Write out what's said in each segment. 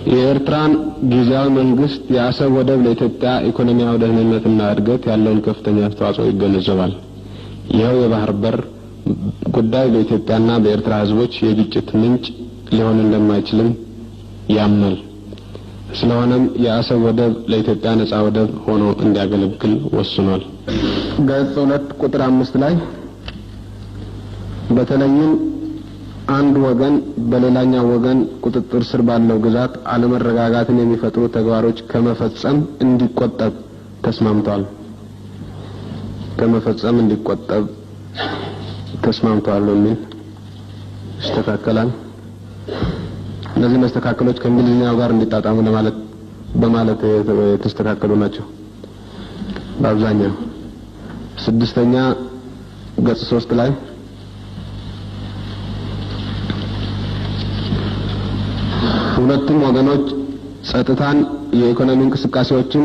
የኤርትራን ጊዜያዊ መንግስት የአሰብ ወደብ ለኢትዮጵያ ኢኮኖሚያዊ ደህንነትና እድገት ያለውን ከፍተኛ አስተዋጽኦ ይገነዘባል። ይኸው የባህር በር ጉዳይ በኢትዮጵያና በኤርትራ ህዝቦች የግጭት ምንጭ ሊሆን እንደማይችልም ያምናል። ስለሆነም የአሰብ ወደብ ለኢትዮጵያ ነፃ ወደብ ሆኖ እንዲያገለግል ወስኗል። ገጽ 2 ቁጥር 5 ላይ በተለይም አንድ ወገን በሌላኛው ወገን ቁጥጥር ስር ባለው ግዛት አለመረጋጋትን የሚፈጥሩ ተግባሮች ከመፈጸም እንዲቆጠብ ተስማምቷል። ከመፈጸም እንዲቆጠብ ተስማምቷል የሚል ይስተካከላል። እነዚህ መስተካከሎች ከእንግሊዝኛው ጋር እንዲጣጣሙ በማለት የተስተካከሉ ናቸው። በአብዛኛው ስድስተኛ ገጽ 3 ላይ ሁለቱም ወገኖች ጸጥታን፣ የኢኮኖሚ እንቅስቃሴዎችን፣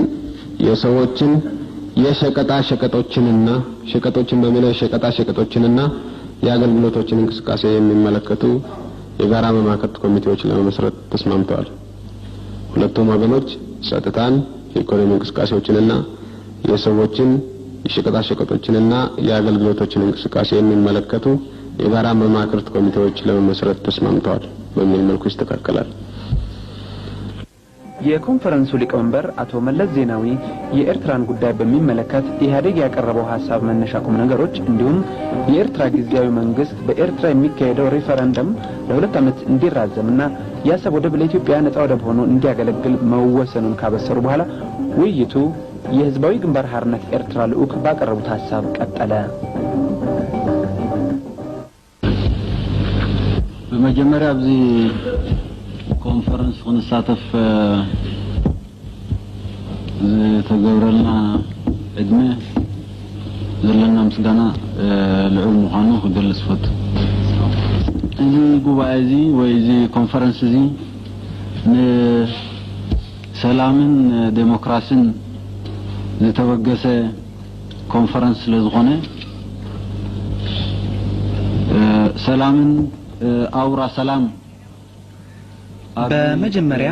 የሰዎችን የሸቀጣሸቀጦችንና የአገልግሎቶችን እንቅስቃሴ የሚመለከቱ የጋራ መማከርት ኮሚቴዎች ለመመስረት ተስማምተዋል። ሁለቱም ወገኖች ጸጥታን፣ የኢኮኖሚ እንቅስቃሴዎችንና የሰዎችን የሸቀጣሸቀጦችንና የአገልግሎቶችን እንቅስቃሴ የሚመለከቱ የጋራ መማከርት ኮሚቴዎች ለመመስረት ተስማምተዋል በሚል መልኩ ይስተካከላል። የኮንፈረንሱ ሊቀመንበር አቶ መለስ ዜናዊ የኤርትራን ጉዳይ በሚመለከት ኢህአዴግ ያቀረበው ሐሳብ መነሻ ቁም ነገሮች እንዲሁም የኤርትራ ጊዜያዊ መንግስት በኤርትራ የሚካሄደው ሪፈረንደም ለ2 ዓመት እንዲራዘምና የአሰብ ወደብ ለኢትዮጵያ ነፃ ወደብ ሆኖ እንዲያገለግል መወሰኑን ካበሰሩ በኋላ ውይይቱ የህዝባዊ ግንባር ሓርነት ኤርትራ ልዑክ ባቀረቡት ሐሳብ ቀጠለ። በመጀመሪያ በዚህ ኮንፈረንስ ونሳተፍ ተገብረልና እድሜ ዘለና ምስጋና ልዑል ምዃኑ ክገልጽ ፈት እዚ ጉባኤ እዚ ወይ እዚ ኮንፈረንስ እዚ ንሰላምን ዴሞክራሲን ዝተወገሰ ኮንፈረንስ ስለዝኾነ ሰላምን አውራ ሰላም በመጀመሪያ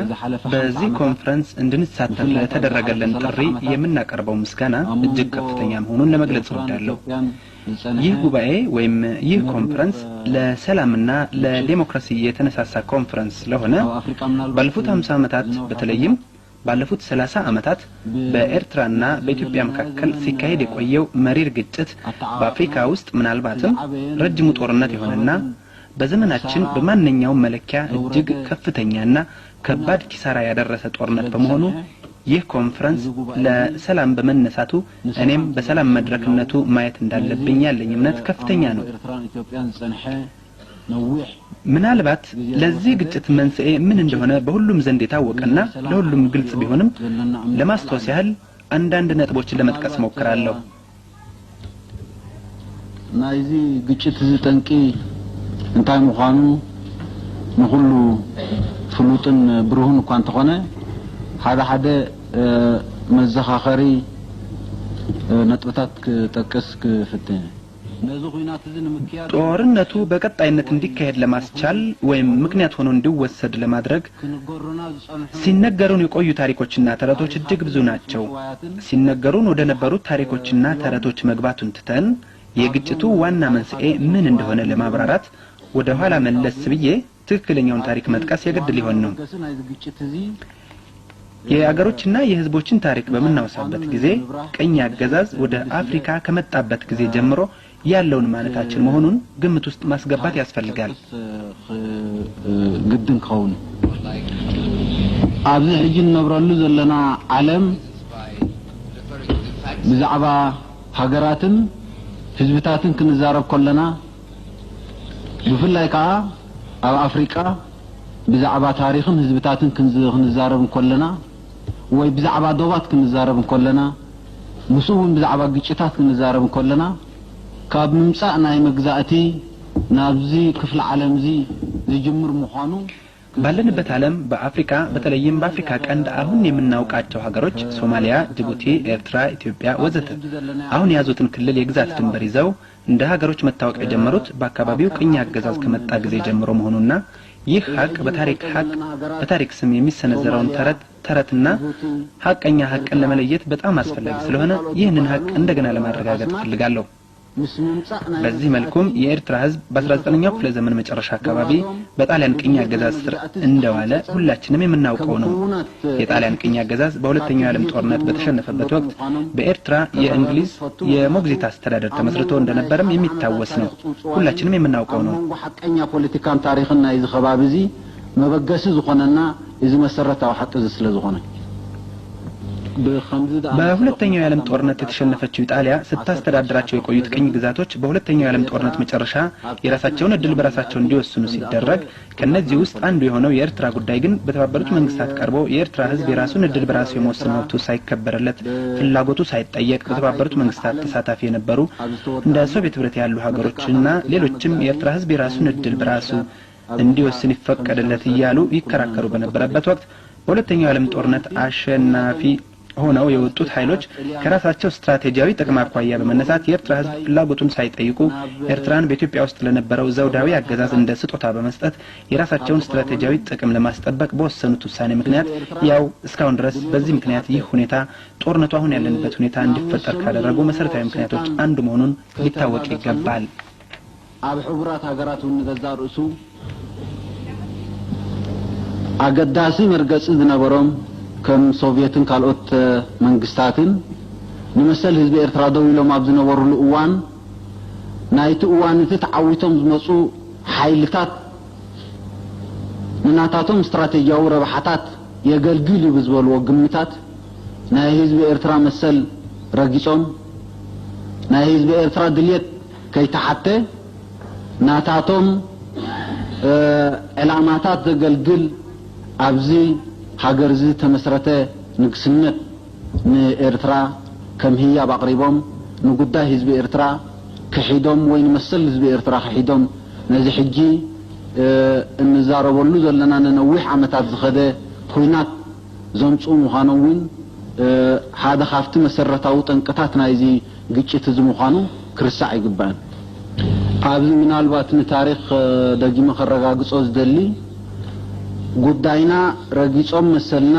በዚህ ኮንፈረንስ እንድንሳተፍ ለተደረገልን ጥሪ የምናቀርበው ምስጋና እጅግ ከፍተኛ መሆኑን ለመግለጽ እወዳለሁ። ይህ ጉባኤ ወይም ይህ ኮንፈረንስ ለሰላምና ለዲሞክራሲ የተነሳሳ ኮንፈረንስ ስለሆነ ባለፉት 50 ዓመታት በተለይም ባለፉት 30 ዓመታት በኤርትራና በኢትዮጵያ መካከል ሲካሄድ የቆየው መሪር ግጭት በአፍሪካ ውስጥ ምናልባትም ረጅሙ ጦርነት የሆነና በዘመናችን በማንኛውም መለኪያ እጅግ ከፍተኛና ከባድ ኪሳራ ያደረሰ ጦርነት በመሆኑ ይህ ኮንፈረንስ ለሰላም በመነሳቱ እኔም በሰላም መድረክነቱ ማየት እንዳለብኝ ያለኝ እምነት ከፍተኛ ነው። ምናልባት ለዚህ ግጭት መንስኤ ምን እንደሆነ በሁሉም ዘንድ የታወቀና ለሁሉም ግልጽ ቢሆንም ለማስተዋወስ ያህል አንዳንድ ነጥቦችን ለመጥቀስ ሞክራለሁ። ናይዚ ግጭት ዝጠንቂ እንታይ ምዃኑ ንሁሉ ፍሉጥን ብሩህን እኳ እንተኾነ ሓደ መዘኻኸሪ ነጥብታት ክጠቅስ ክፍትህ ጦርነቱ በቀጣይነት እንዲካሄድ ለማስቻል ወይም ምክንያት ሆኖ እንዲወሰድ ለማድረግ ሲነገሩን የቆዩ ታሪኮችና ተረቶች እጅግ ብዙ ናቸው። ሲነገሩን ወደ ነበሩት ታሪኮችና ተረቶች መግባቱን ትተን የግጭቱ ዋና መንስኤ ምን እንደሆነ ለማብራራት ወደ ኋላ መለስ ብዬ ትክክለኛውን ታሪክ መጥቀስ የግድ ሊሆን ነው። የአገሮችና የህዝቦችን ታሪክ በመናወሳበት ጊዜ ቀኝ አገዛዝ ወደ አፍሪካ ከመጣበት ጊዜ ጀምሮ ያለውን ማለታችን መሆኑን ግምት ውስጥ ማስገባት ያስፈልጋል። ግድን ከውን ኣብዚ ሕጂ ነብረሉ ዘለና ዓለም ብዛዕባ ሃገራትን ህዝብታትን ክንዛረብ ከለና ብፍላይ ከዓ ኣብ አፍሪካ ብዛዕባ ታሪኽን ህዝብታትን ክንዛረብ ከለና ወይ ብዛዕባ ዶባት ክንዛረብ ከለና ምስኡን ብዛዕባ ግጭታት ክንዛረብ ከለና ካብ ምምጻእ ናይ መግዛእቲ ናብዚ ክፍለ ዓለም እዚ ዝጅምር ምዃኑ ባለንበት ዓለም በአፍሪካ በተለይም በአፍሪካ ቀንድ አሁን የምናውቃቸው ሀገሮች ሶማሊያ፣ ጅቡቲ፣ ኤርትራ፣ ኢትዮጵያ ወዘተ አሁን ያዙትን ክልል የግዛት ድንበር ይዘው እንደ ሀገሮች መታወቅ የጀመሩት በአካባቢው ቅኝ አገዛዝ ከመጣ ጊዜ ጀምሮ መሆኑና ይህ ሀቅ በታሪክ ስም የሚሰነዘረውን ተረትና ሀቀኛ ሀቅን ለመለየት በጣም አስፈላጊ ስለሆነ ይህንን ሀቅ እንደገና ለማረጋገጥ ፈልጋለሁ። በዚህ መልኩም የኤርትራ ህዝብ በ19ኛው ክፍለ ዘመን መጨረሻ አካባቢ በጣሊያን ቅኝ አገዛዝ ስር እንደዋለ ሁላችንም የምናውቀው ነው። የጣሊያን ቅኝ አገዛዝ በሁለተኛው ዓለም ጦርነት በተሸነፈበት ወቅት በኤርትራ የእንግሊዝ የሞግዚት አስተዳደር ተመስርቶ እንደነበረም የሚታወስ ነው። ሁላችንም የምናውቀው ነው። ሐቀኛ ፖለቲካን ታሪክና ይዝ ከባቢዚ መበገስ ዝኾነና ይዝ መሰረታው ሐቅ ስለዝኾነ በሁለተኛው የዓለም ጦርነት የተሸነፈችው ኢጣሊያ ስታስተዳድራቸው የቆዩት ቅኝ ግዛቶች በሁለተኛው የዓለም ጦርነት መጨረሻ የራሳቸውን እድል በራሳቸው እንዲወስኑ ሲደረግ ከነዚህ ውስጥ አንዱ የሆነው የኤርትራ ጉዳይ ግን በተባበሩት መንግስታት ቀርቦ የኤርትራ ህዝብ የራሱን እድል በራሱ የመወሰን መብቱ ሳይከበረለት ፍላጎቱ ሳይጠየቅ በተባበሩት መንግስታት ተሳታፊ የነበሩ እንደ ሶቪየት ህብረት ያሉ ሀገሮችና ሌሎችም የኤርትራ ህዝብ የራሱን እድል በራሱ እንዲወስን ይፈቀድለት እያሉ ይከራከሩ በነበረበት ወቅት በሁለተኛው የዓለም ጦርነት አሸናፊ ሆነው የወጡት ኃይሎች ከራሳቸው ስትራቴጂያዊ ጥቅም አኳያ በመነሳት የኤርትራ ህዝብ ፍላጎቱን ሳይጠይቁ ኤርትራን በኢትዮጵያ ውስጥ ለነበረው ዘውዳዊ አገዛዝ እንደ ስጦታ በመስጠት የራሳቸውን ስትራቴጂያዊ ጥቅም ለማስጠበቅ በወሰኑት ውሳኔ ምክንያት ያው እስካሁን ድረስ በዚህ ምክንያት ይህ ሁኔታ ጦርነቱ አሁን ያለንበት ሁኔታ እንዲፈጠር ካደረጉ መሰረታዊ ምክንያቶች አንዱ መሆኑን ሊታወቅ ይገባል። አብ ህብራት ሀገራት ወንዘዛርሱ አገዳሲ መርገጽ ዝነበሮም ከም ሶቪየትን ካልኦት መንግስታትን ንመሰል ህዝብ ኤርትራ ደው ኢሎም ኣብ ዝነበሩሉ እዋን ናይቲ እዋን ተዓዊቶም ዝመጹ ኃይልታት ንናታቶም ስትራቴጂያዊ ረብሓታት የገልግሉ ብዝበልዎ ግምታት ናይ ህዝብ ኤርትራ መሰል ረጊጾም ናይ ህዝብ ኤርትራ ድልየት ከይተሓተ ናታቶም ዕላማታት ዘገልግል ኣብዚ ሀገር ዝ ተመስረተ ንግስነት ንኤርትራ ከም ህያብ አቅሪቦም ንጉዳይ ህዝብ ኤርትራ ከሂዶም ወይ መሰል ህዝብ ኤርትራ ከሂዶም ነዚ ሕጂ እንዛረበሉ ዘለና ነዊሕ ዓመታት ዝኸደ ኩናት ዘምፁ ምዃኖውን ሓደ ካፍቲ መሰረታዊ ጠንቅታት ናይዚ ግጭት ዝምዃኑ ክርስዕ ይግባን። ኣብዚ ምናልባት ንታሪክ ደጊመ ከረጋግጾ ዝደሊ ጉዳይና ረጊጾም መሰልና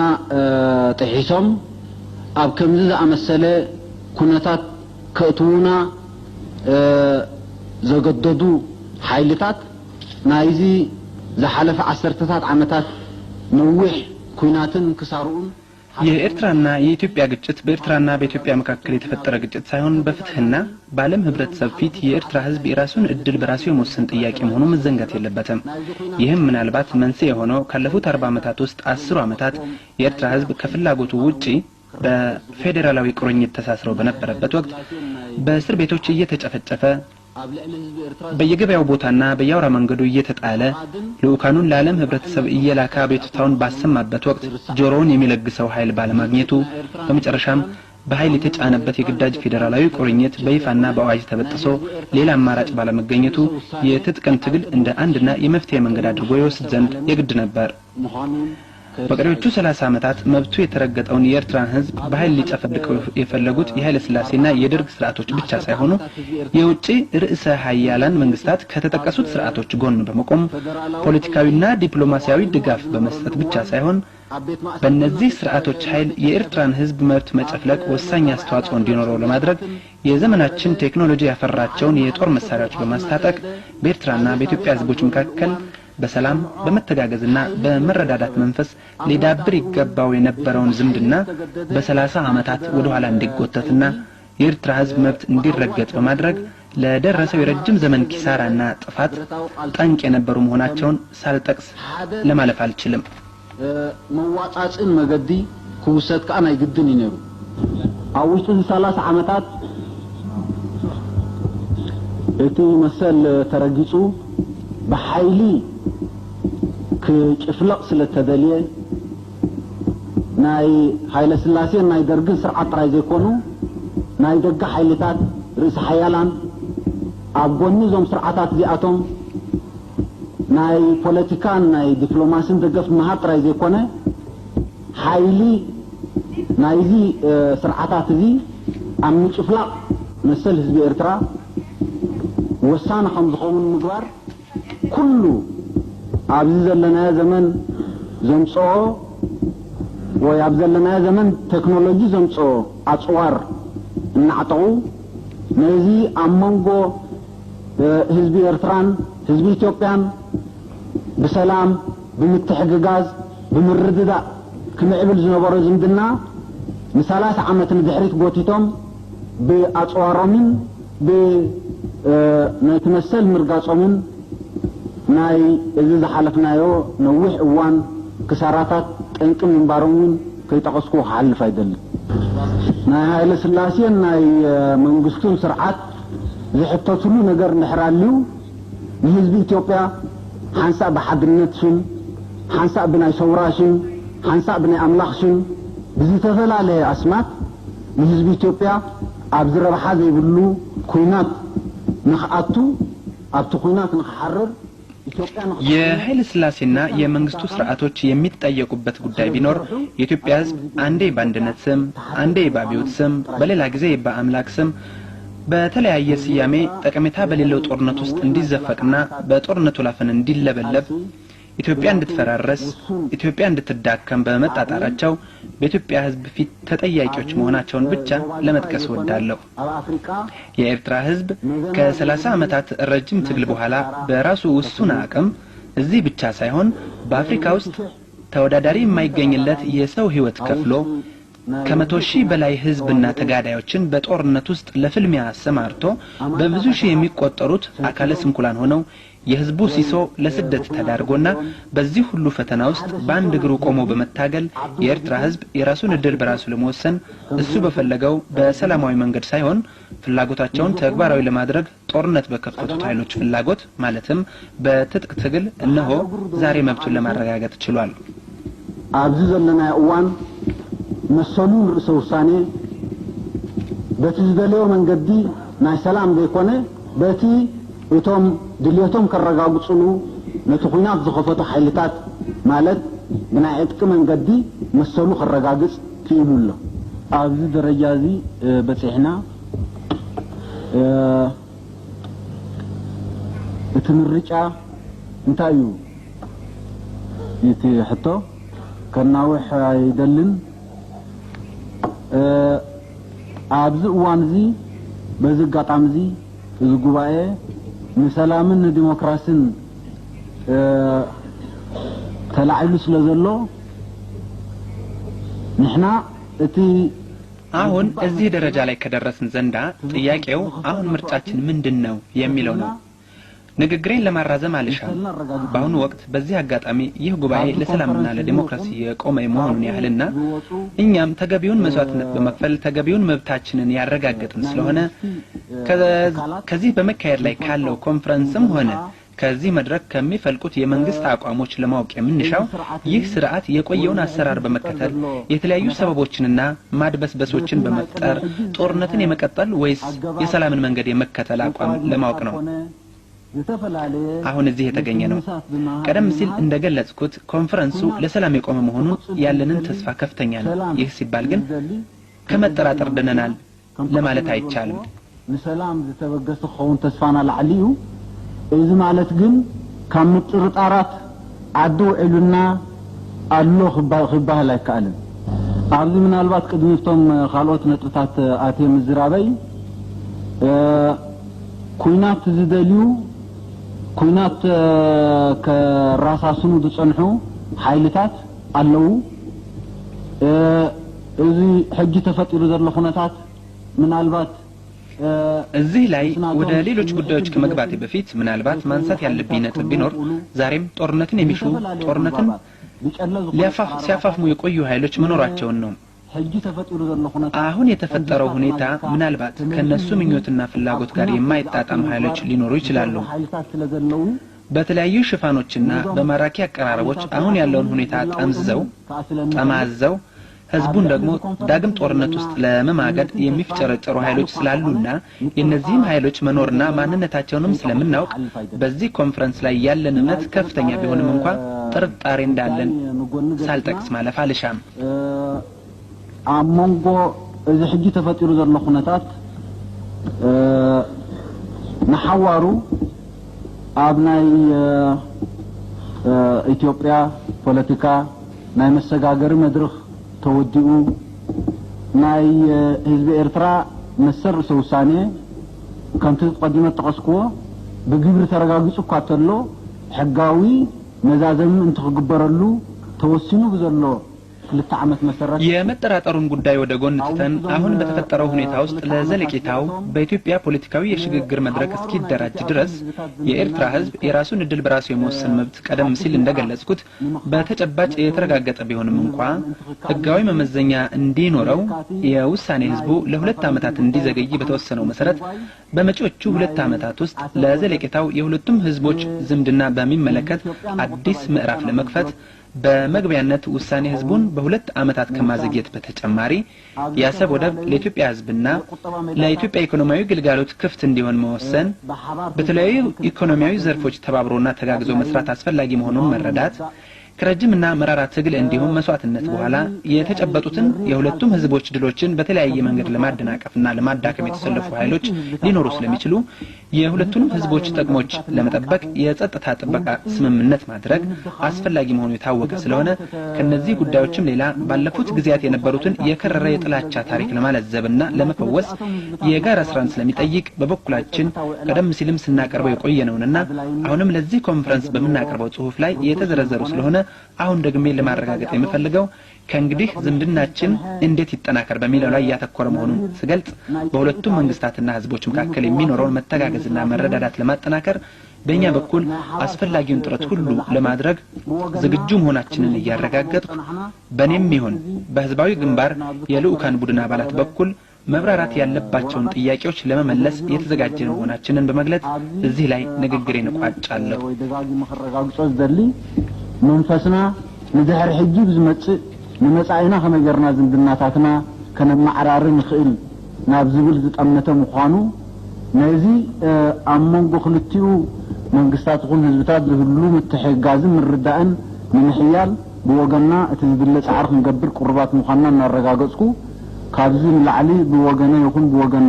ጥሒሶም ኣብ ከምዚ ዝኣመሰለ ኩነታት ከእትውና ዘገደዱ ኃይልታት ናይዚ ዝሓለፈ ዓሰርተታት ዓመታት ነዊሕ ኩናትን ክሳሩን የኤርትራና የኢትዮጵያ ግጭት በኤርትራና በኢትዮጵያ መካከል የተፈጠረ ግጭት ሳይሆን በፍትህና በዓለም ህብረተሰብ ፊት የኤርትራ ህዝብ የራሱን እድል በራሱ የመወሰን ጥያቄ መሆኑ መዘንጋት የለበትም። ይህም ምናልባት መንስኤ የሆነው ካለፉት 40 ዓመታት ውስጥ 10 ዓመታት የኤርትራ ህዝብ ከፍላጎቱ ውጪ በፌዴራላዊ ቁርኝት ተሳስረው በነበረበት ወቅት በእስር ቤቶች እየተጨፈጨፈ በየገበያው ቦታና በያውራ መንገዱ እየተጣለ ለኡካኑን ለዓለም ህብረተሰብ እየላካ ቤቱታውን ባሰማበት ወቅት ጆሮውን የሚለግሰው ኃይል ባለማግኘቱ በመጨረሻም በኃይል የተጫነበት የግዳጅ ፌዴራላዊ ቁርኝት በይፋና በአዋጅ ተበጥሶ ሌላ አማራጭ ባለመገኘቱ የትጥቅን ትግል እንደ አንድና የመፍትሄ መንገድ አድርጎ ይወስድ ዘንድ የግድ ነበር። በቀሪዎቹ 30 ዓመታት መብቱ የተረገጠውን የኤርትራን ህዝብ በኃይል ሊጨፈልቀው የፈለጉት የኃይለ ሥላሴና የደርግ ስርዓቶች ብቻ ሳይሆኑ የውጪ ርዕሰ ኃያላን መንግስታት ከተጠቀሱት ስርዓቶች ጎን በመቆም ፖለቲካዊና ዲፕሎማሲያዊ ድጋፍ በመስጠት ብቻ ሳይሆን በእነዚህ ስርዓቶች ኃይል የኤርትራን ህዝብ መብት መጨፍለቅ ወሳኝ አስተዋጽኦ እንዲኖረው ለማድረግ የዘመናችን ቴክኖሎጂ ያፈራቸውን የጦር መሳሪያዎች በማስታጠቅ በኤርትራና በኢትዮጵያ ህዝቦች መካከል በሰላም በመተጋገዝና በመረዳዳት መንፈስ ሊዳብር ይገባው የነበረውን ዝምድና በ30 ዓመታት ወደ ኋላ እንዲጎተትና የኤርትራ ህዝብ መብት እንዲረገጥ በማድረግ ለደረሰው የረጅም ዘመን ኪሳራና ጥፋት ጠንቅ የነበሩ መሆናቸውን ሳልጠቅስ ለማለፍ አልችልም። መዋጣጽን መገዲ ኩውሰት ካና ይግድን ይነሩ አውስቱ 30 ዓመታት እቲ መሰል ተረጊጹ በኃይሊ كشفلق سلتدليه ناي ኃይለ ሥላሴ ናይ ደርግን ስርዓት ጥራይ ዘይኮኑ ናይ ደጋ ኃይልታት ርእስ ሓያላን ኣብ ጎኒ ዞም ስርዓታት ዚኣቶም ናይ ፖለቲካን ናይ ዲፕሎማሲን ደገፍ መሃር ጥራይ ዘይኮነ ኃይሊ ናይዚ ስርዓታት እዚ ኣብ ምጭፍላቅ መሰል ህዝቢ ኤርትራ ወሳነ ከም ዝኸውን ምግባር ኩሉ ኣብዚ ዘለና ዘመን ዘምጽኦ ወይ ኣብዚ ዘለና ዘመን ቴክኖሎጂ ዘምጽኦ ኣጽዋር እናዕጠቑ ነዚ ኣመንጎ ህዝቢ ኤርትራን ህዝቢ ኢትዮጵያን بسلام بمتحققاز بمرددا كمعبل زنبور زمدنا مثالات عامة دحريت قوتيتهم بأطوارهم نتمثل مرقاصهم ناي إذا حلفنايو نوح اوان كساراتات انكم من بارون كي تقصكو حل فايدل ناي هاي السلاسية ناي منقستون سرعات زي حتى تلو نقر نحراليو نهزبي إثيوبيا حنسا بحضرنتشن حنسا بناي شوراشن حنسا بناي أملاخشن بزي تفلا عليه أسمات نهزبي إثيوبيا أبزر بحاذا يقولوا كوينات نخأتو أبتو كوينات نخحرر የኃይለ ሥላሴና የመንግስቱ ስርዓቶች የሚጠየቁበት ጉዳይ ቢኖር የኢትዮጵያ ሕዝብ አንዴ ባንድነት ስም አንዴ ባቢዮት ስም በሌላ ጊዜ በአምላክ ስም በተለያየ ስያሜ ጠቀሜታ በሌለው ጦርነት ውስጥ እንዲዘፈቅና በጦርነቱ ላፈን እንዲለበለብ ኢትዮጵያ እንድትፈራረስ ኢትዮጵያ እንድትዳከም በመጣጣራቸው በኢትዮጵያ ሕዝብ ፊት ተጠያቂዎች መሆናቸውን ብቻ ለመጥቀስ ወዳለሁ። የኤርትራ ሕዝብ ከ30 ዓመታት ረጅም ትግል በኋላ በራሱ ውሱን አቅም እዚህ ብቻ ሳይሆን በአፍሪካ ውስጥ ተወዳዳሪ የማይገኝለት የሰው ህይወት ከፍሎ ከመቶ ሺህ በላይ ህዝብና ተጋዳዮችን በጦርነት ውስጥ ለፍልሚያ አሰማርቶ በብዙ ሺህ የሚቆጠሩት አካለ ስንኩላን ሆነው የህዝቡ ሲሶ ለስደት ተዳርጎና በዚህ ሁሉ ፈተና ውስጥ በአንድ እግሩ ቆሞ በመታገል የኤርትራ ህዝብ የራሱን እድል በራሱ ለመወሰን እሱ በፈለገው በሰላማዊ መንገድ ሳይሆን ፍላጎታቸውን ተግባራዊ ለማድረግ ጦርነት በከፈቱት ኃይሎች ፍላጎት ማለትም በትጥቅ ትግል እነሆ ዛሬ መብቱን ለማረጋገጥ ችሏል። ኣብዚ ዘለና እዋን مسؤولون رئيس وساني بتزدلوا من قدي مع سلام بيكونه بتي وتم دليتهم كالرجاء بتصلوا نتقينات زخفتوا حيلتات مالت من عيدك من قدي مسؤولوا كالرجاء في مولة عزيز الرجازي بتحنا تمرجع انتايو يتي حتى كنا وح يدلن عبز وانزي بزقات عمزي الجواء مسلامن ديمقراطين تلعيلو سلازلو نحنا اتي አሁን እዚህ ደረጃ ላይ ከደረስን ዘንዳ ጥያቄው አሁን ምርጫችን ምንድነው የሚለው ነው። ንግግሬን ለማራዘም አልሻም። በአሁኑ ወቅት በዚህ አጋጣሚ ይህ ጉባኤ ለሰላምና ለዲሞክራሲ የቆመ መሆኑን ያህልና እኛም ተገቢውን መስዋዕትነት በመክፈል ተገቢውን መብታችንን ያረጋግጥን ስለሆነ ከዚህ በመካሄድ ላይ ካለው ኮንፈረንስም ሆነ ከዚህ መድረክ ከሚፈልቁት የመንግስት አቋሞች ለማወቅ የምንሻው ይህ ስርዓት የቆየውን አሰራር በመከተል የተለያዩ ሰበቦችንና ማድበስበሶችን በመፍጠር ጦርነትን የመቀጠል ወይስ የሰላምን መንገድ የመከተል አቋም ለማወቅ ነው። አሁን እዚህ የተገኘ ነው። ቀደም ሲል እንደገለጽኩት ኮንፈረንሱ ለሰላም የቆመ መሆኑን ያለንን ተስፋ ከፍተኛ ነው። ይህ ሲባል ግን ከመጠራጠር ደነናል ለማለት አይቻልም። ለሰላም ዝተበገሰ ኾን ተስፋና ለዓሊዩ እዚ ማለት ግን ከምጥርጣራት አዱ ዕሉና አሎ خباه ላይ ካለን ኣብዚ ምናልባት ቅድምቶም ካልኦት ነጥብታት አቴ ምዝራበይ ኩናት ዝደልዩ ኩናት ከራሳስኑ ዝጸንሑ ሓይልታት አለው እዚ ሕጂ ተፈጢሩ ዘሎ ኩነታት ምናልባት እዚህ ላይ ወደ ሌሎች ጉዳዮች ከመግባቴ በፊት ምናልባት ማንሳት ያለብኝ ነጥብ ቢኖር ዛሬም ጦርነትን የሚሹ ጦርነትን ሲያፋፍሙ የቆዩ ኃይሎች መኖራቸውን ነው። አሁን የተፈጠረው ሁኔታ ምናልባት ከነሱ ምኞትና ፍላጎት ጋር የማይጣጣም ኃይሎች ሊኖሩ ይችላሉ። በተለያዩ ሽፋኖችና በማራኪ አቀራረቦች አሁን ያለውን ሁኔታ ጠማዘው ህዝቡን ደግሞ ዳግም ጦርነት ውስጥ ለመማገድ የሚፍጨረጨሩ ኃይሎች ስላሉና የነዚህም ኃይሎች መኖርና ማንነታቸውንም ስለምናውቅ በዚህ ኮንፈረንስ ላይ ያለን እምነት ከፍተኛ ቢሆንም እንኳን ጥርጣሬ እንዳለን ሳልጠቅስ ማለፍ አልሻም። አሞንጎ እዚ ሕጂ ተፈጢሩ ዘሎ ኩነታት ንሓዋሩ ኣብ ናይ ኢትዮጵያ ፖለቲካ ናይ መሰጋገር መድረኽ ተወዲኡ ናይ ህዝብ ኤርትራ መሰር ሰውሳኔ ከምቲ ቀዲመ ተቀስኩዎ በግብር ተረጋግጹ ኳተሎ ሕጋዊ መዛዘም እንትግበረሉ ተወስኑ በዘሎ የመጠራጠሩን ጉዳይ ወደ ጎን ትተን አሁን በተፈጠረው ሁኔታ ውስጥ ለዘለቂታው በኢትዮጵያ ፖለቲካዊ የሽግግር መድረክ እስኪደራጅ ድረስ የኤርትራ ህዝብ የራሱን እድል በራሱ የመወሰን መብት ቀደም ሲል እንደገለጽኩት በተጨባጭ የተረጋገጠ ቢሆንም እንኳን ህጋዊ መመዘኛ እንዲኖረው የውሳኔ ህዝቡ ለሁለት ዓመታት እንዲዘገይ በተወሰነው መሰረት በመጪዎቹ ሁለት ዓመታት ውስጥ ለዘለቂታው የሁለቱም ህዝቦች ዝምድና በሚመለከት አዲስ ምዕራፍ ለመክፈት በመግቢያነት ውሳኔ ህዝቡን በሁለት ዓመታት ከማዘግየት በተጨማሪ ያሰብ ወደብ ለኢትዮጵያ ህዝብና ለኢትዮጵያ ኢኮኖሚያዊ ግልጋሎት ክፍት እንዲሆን መወሰን በተለያዩ ኢኮኖሚያዊ ዘርፎች ተባብሮና ተጋግዞ መስራት አስፈላጊ መሆኑን መረዳት ከረጅምና መራራ ትግል እንዲሁም መስዋዕትነት በኋላ የተጨበጡትን የሁለቱም ህዝቦች ድሎችን በተለያየ መንገድ ለማደናቀፍና ለማዳከም የተሰለፉ ኃይሎች ሊኖሩ ስለሚችሉ የሁለቱንም ህዝቦች ጥቅሞች ለመጠበቅ የጸጥታ ጥበቃ ስምምነት ማድረግ አስፈላጊ መሆኑ የታወቀ ስለሆነ ከነዚህ ጉዳዮችም ሌላ ባለፉት ጊዜያት የነበሩትን የከረረ የጥላቻ ታሪክ ለማለዘብና ለመፈወስ የጋራ ስራን ስለሚጠይቅ በበኩላችን ቀደም ሲልም ስናቀርበው የቆየነውና አሁንም ለዚህ ኮንፈረንስ በመናቀርበው ጽሁፍ ላይ የተዘረዘሩ ስለሆነ አሁን ደግሜ ለማረጋገጥ የምፈልገው ከእንግዲህ ዝምድናችን እንዴት ይጠናከር በሚለው ላይ ያተኮረ መሆኑን ስገልጽ በሁለቱም መንግስታትና ህዝቦች መካከል የሚኖረውን መተጋገዝና መረዳዳት ለማጠናከር በእኛ በኩል አስፈላጊውን ጥረት ሁሉ ለማድረግ ዝግጁ መሆናችንን እያረጋገጥኩ በእኔም ይሁን በህዝባዊ ግንባር የልኡካን ቡድን አባላት በኩል መብራራት ያለባቸውን ጥያቄዎች ለመመለስ የተዘጋጀን መሆናችንን በመግለጽ እዚህ ላይ ንግግሬን እቋጫለሁ። መንፈስና ንድሕሪ ሕጂ ብዝመጽእ ንመጻኢና ከመገርና ዝምድናታትና ከነማዕራር ንኽእል ናብ ዝብል ዝጠመተ ምዃኑ ነዚ ኣብ መንጎ ክልቲኡ መንግስታት ይኹን ህዝብታት ዝህሉ ምትሕጋዝን ምርዳእን ንምሕያል ብወገንና እቲ ዝድለ ጻዕሪ ክንገብር ቁርባት ምዃንና እናረጋገጽኩ ካብዚ ንላዕሊ ብወገነ ይኹን ብወገን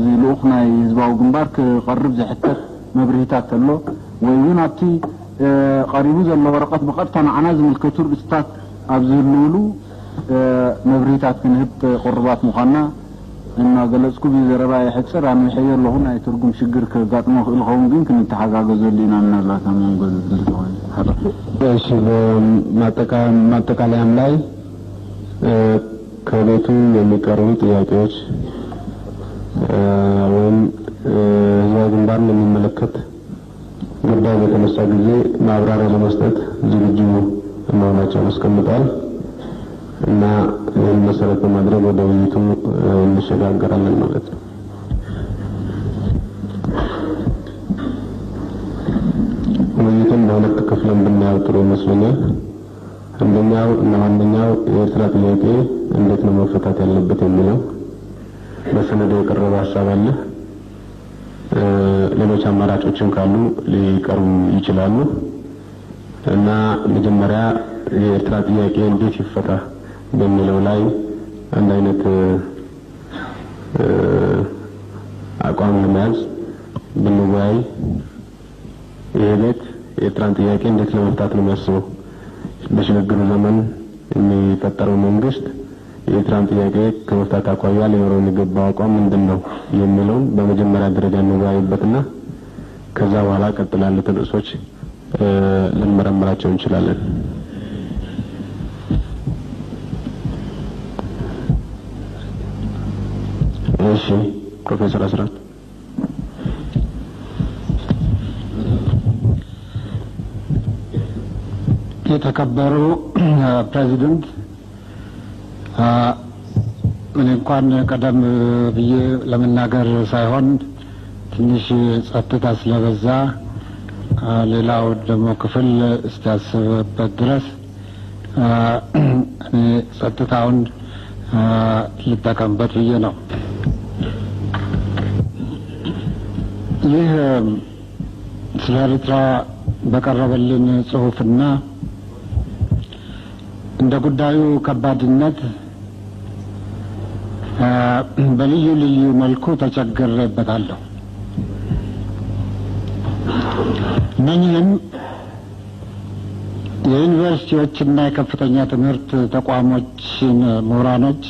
ዝልኡኽ ናይ ህዝባዊ ግንባር ክቐርብ ዝሕተት መብርሂታት ተሎ ወይ እውን ኣብቲ قريبو زلو ورقات بقطع معنا زملكتور استاد ابزلولو مبريتات كنهب قربات مخنا ان غلصكو بزربا يحصر عن يحير له هنا يترجم شجر كغاطمو الخون ግን كنتحጋገዙ ሊና እናላ ተመንገዝ እሺ ማጠቃለያም ላይ ከቤቱ የሚቀርቡ ጥያቄዎች ወይም የግንባር የሚመለከት ጉዳይ በተነሳ ጊዜ ማብራሪያ ለመስጠት ዝግጁ መሆናቸውን አስቀምጠዋል እና ይህን መሰረት በማድረግ ወደ ውይይቱ እንሸጋገራለን ማለት ነው። ውይይቱን በሁለት ክፍል ብናየው ጥሩ ይመስለኛል። አንደኛው እና ዋነኛው የኤርትራ ጥያቄ እንዴት ነው መፈታት ያለበት የሚለው በሰነዱ የቀረበ ሀሳብ አለ። ሌሎች አማራጮችም ካሉ ሊቀርቡ ይችላሉ እና መጀመሪያ የኤርትራ ጥያቄ እንዴት ይፈታ በሚለው ላይ አንድ አይነት አቋም ለመያዝ ብንወያይ ይሄ ቤት የኤርትራን ጥያቄ እንዴት ለመፍታት ነው የሚያስበው በሽግግሩ ዘመን የሚፈጠረው መንግስት የኤርትራን ጥያቄ ከመፍታት አኳያ ሊኖረው የሚገባው አቋም ምንድነው የሚለውን በመጀመሪያ ደረጃ እንወያይበትና ከዛ በኋላ ቀጥላለ ተደርሶች ልንመረምራቸው እንችላለን። እሺ ፕሮፌሰር አስራት የተከበሩ ፕሬዚደንት ምን እንኳን ቀደም ብዬ ለመናገር ሳይሆን ትንሽ ጸጥታ ስለበዛ ሌላው ደግሞ ክፍል እስታስበበት ድረስ እኔ ጸጥታውን ልጠቀምበት ብዬ ነው። ይህ ስለ ኤርትራ በቀረበልን ጽሑፍና እንደ ጉዳዩ ከባድነት በልዩ ልዩ መልኩ ተቸግሬበታለሁ። እነኚህም የዩኒቨርሲቲዎችና የከፍተኛ ትምህርት ተቋሞችን ምሁራኖች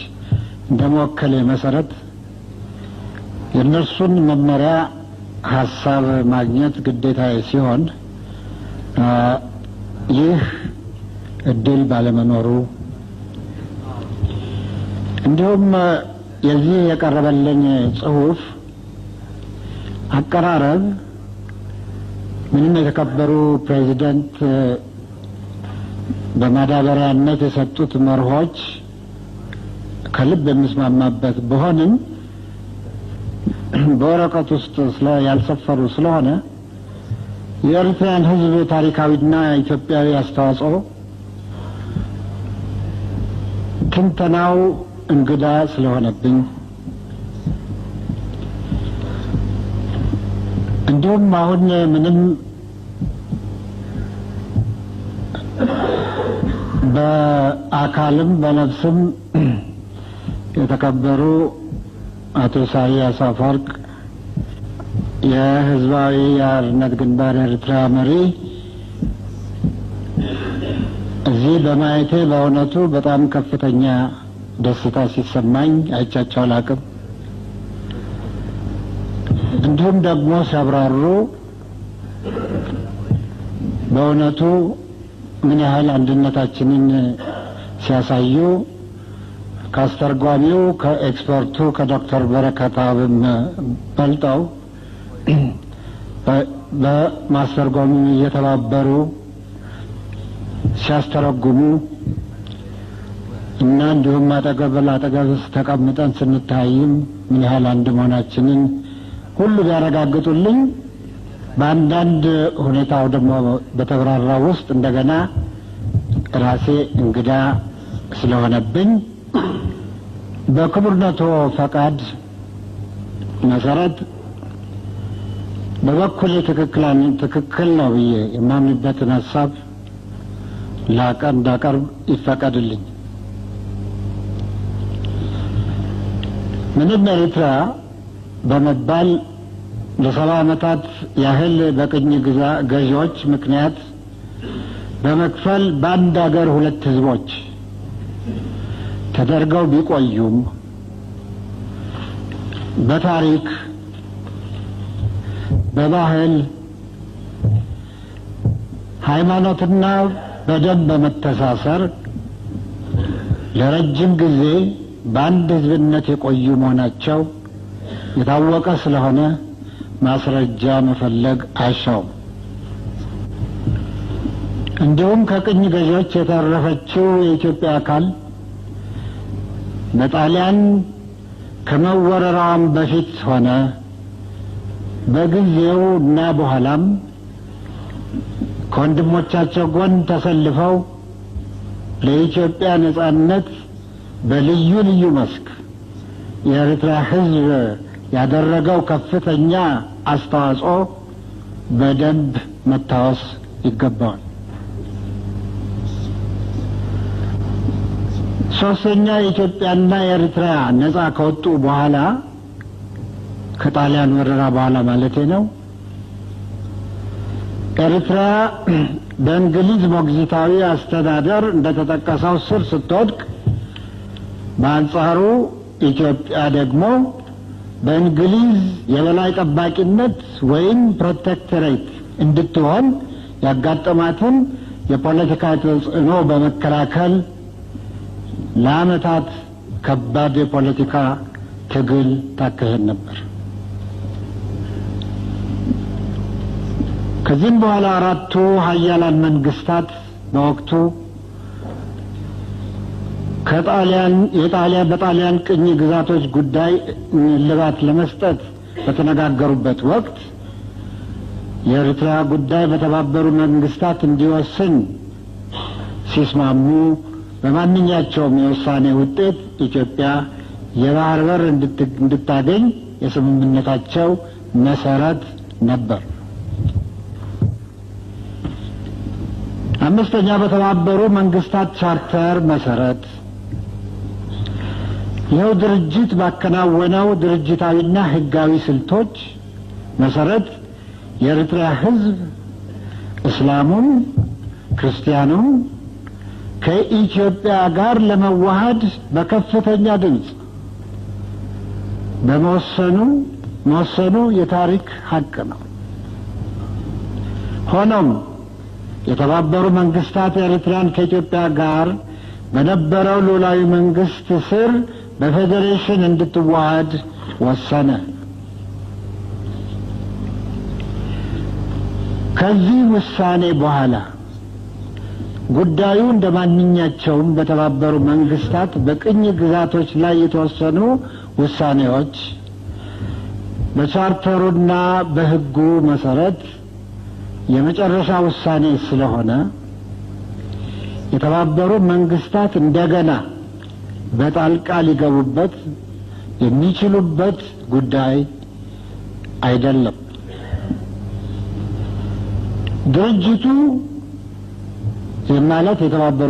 እንደመወከል መሰረት የእነርሱን መመሪያ ሀሳብ ማግኘት ግዴታ ሲሆን ይህ እድል ባለመኖሩ እንዲሁም የዚህ የቀረበልን ጽሑፍ አቀራረብ ምንም የተከበሩ ፕሬዚደንት በማዳበሪያነት የሰጡት መርሆች ከልብ የሚስማማበት ቢሆንም በወረቀት ውስጥ ያልሰፈሩ ስለሆነ የኤርትራን ሕዝብ ታሪካዊና ኢትዮጵያዊ አስተዋጽኦ ትንተናው እንግዳ ስለሆነብኝ እንዲሁም አሁን ምንም በአካልም በነፍስም የተከበሩ አቶ ኢሳያስ አፈወርቅ የህዝባዊ የአርነት ግንባር ኤርትራ መሪ እዚህ በማየቴ በእውነቱ በጣም ከፍተኛ ደስታ ሲሰማኝ አይቻቸው አላቅም። እንዲሁም ደግሞ ሲያብራሩ በእውነቱ ምን ያህል አንድነታችንን ሲያሳዩ ካስተርጓሚው ከኤክስፐርቱ ከዶክተር በረከት አብም በልጠው በማስተርጓሚ እየተባበሩ ሲያስተረጉሙ እና እንዲሁም አጠገብ ለአጠገብ ተቀምጠን ስንታይም ምን ያህል አንድ መሆናችንን ሁሉ ቢያረጋግጡልኝ በአንዳንድ ሁኔታው ደግሞ በተብራራ ውስጥ እንደገና ራሴ እንግዳ ስለሆነብኝ በክቡርነቶ ፈቃድ መሰረት በበኩሌ ትክክል ነው ብዬ የማምንበትን ሀሳብ እንዳቀርብ ይፈቀድልኝ። ምንም ኤርትራ በመባል ለ70 ዓመታት ያህል በቅኝ ገዢዎች ምክንያት በመክፈል በአንድ ሀገር ሁለት ህዝቦች ተደርገው ቢቆዩም በታሪክ በባህል ሃይማኖትና በደም በመተሳሰር ለረጅም ጊዜ በአንድ ህዝብነት የቆዩ መሆናቸው የታወቀ ስለሆነ ማስረጃ መፈለግ አይሻውም። እንዲሁም ከቅኝ ገዢዎች የተረፈችው የኢትዮጵያ አካል በጣሊያን ከመወረራም በፊት ሆነ በጊዜው እና በኋላም ከወንድሞቻቸው ጎን ተሰልፈው ለኢትዮጵያ ነጻነት በልዩ ልዩ መስክ የኤርትራ ህዝብ ያደረገው ከፍተኛ አስተዋጽኦ በደንብ መታወስ ይገባዋል። ሶስተኛ ኢትዮጵያና ኤርትራ ነጻ ከወጡ በኋላ ከጣሊያን ወረራ በኋላ ማለቴ ነው ኤርትራ በእንግሊዝ ሞግዚታዊ አስተዳደር እንደተጠቀሰው ስር ስትወድቅ በአንጻሩ ኢትዮጵያ ደግሞ በእንግሊዝ የበላይ ጠባቂነት ወይም ፕሮቴክቶሬት እንድትሆን ያጋጠማትን የፖለቲካ ተጽዕኖ በመከላከል ለዓመታት ከባድ የፖለቲካ ትግል ታካሄድ ነበር። ከዚህም በኋላ አራቱ ሀያላን መንግስታት በወቅቱ በጣሊያን ቅኝ ግዛቶች ጉዳይ እልባት ለመስጠት በተነጋገሩበት ወቅት የኤርትራ ጉዳይ በተባበሩ መንግስታት እንዲወስን ሲስማሙ በማንኛቸውም የውሳኔ ውጤት ኢትዮጵያ የባህር በር እንድታገኝ የስምምነታቸው መሰረት ነበር። አምስተኛ በተባበሩ መንግስታት ቻርተር መሰረት ይኸው ድርጅት ባከናወነው ድርጅታዊና ህጋዊ ስልቶች መሰረት የኤርትራ ህዝብ እስላሙም ክርስቲያኑ ከኢትዮጵያ ጋር ለመዋሃድ በከፍተኛ ድምፅ በመወሰኑ የታሪክ ሀቅ ነው። ሆኖም የተባበሩ መንግስታት ኤርትራን ከኢትዮጵያ ጋር በነበረው ሉዓላዊ መንግስት ስር በፌዴሬሽን እንድትዋሃድ ወሰነ። ከዚህ ውሳኔ በኋላ ጉዳዩ እንደማንኛቸውም በተባበሩ መንግስታት በቅኝ ግዛቶች ላይ የተወሰኑ ውሳኔዎች በቻርተሩና በሕጉ መሰረት የመጨረሻ ውሳኔ ስለሆነ የተባበሩ መንግስታት እንደገና በጣልቃ ሊገቡበት የሚችሉበት ጉዳይ አይደለም። ድርጅቱ ማለት የተባበሩ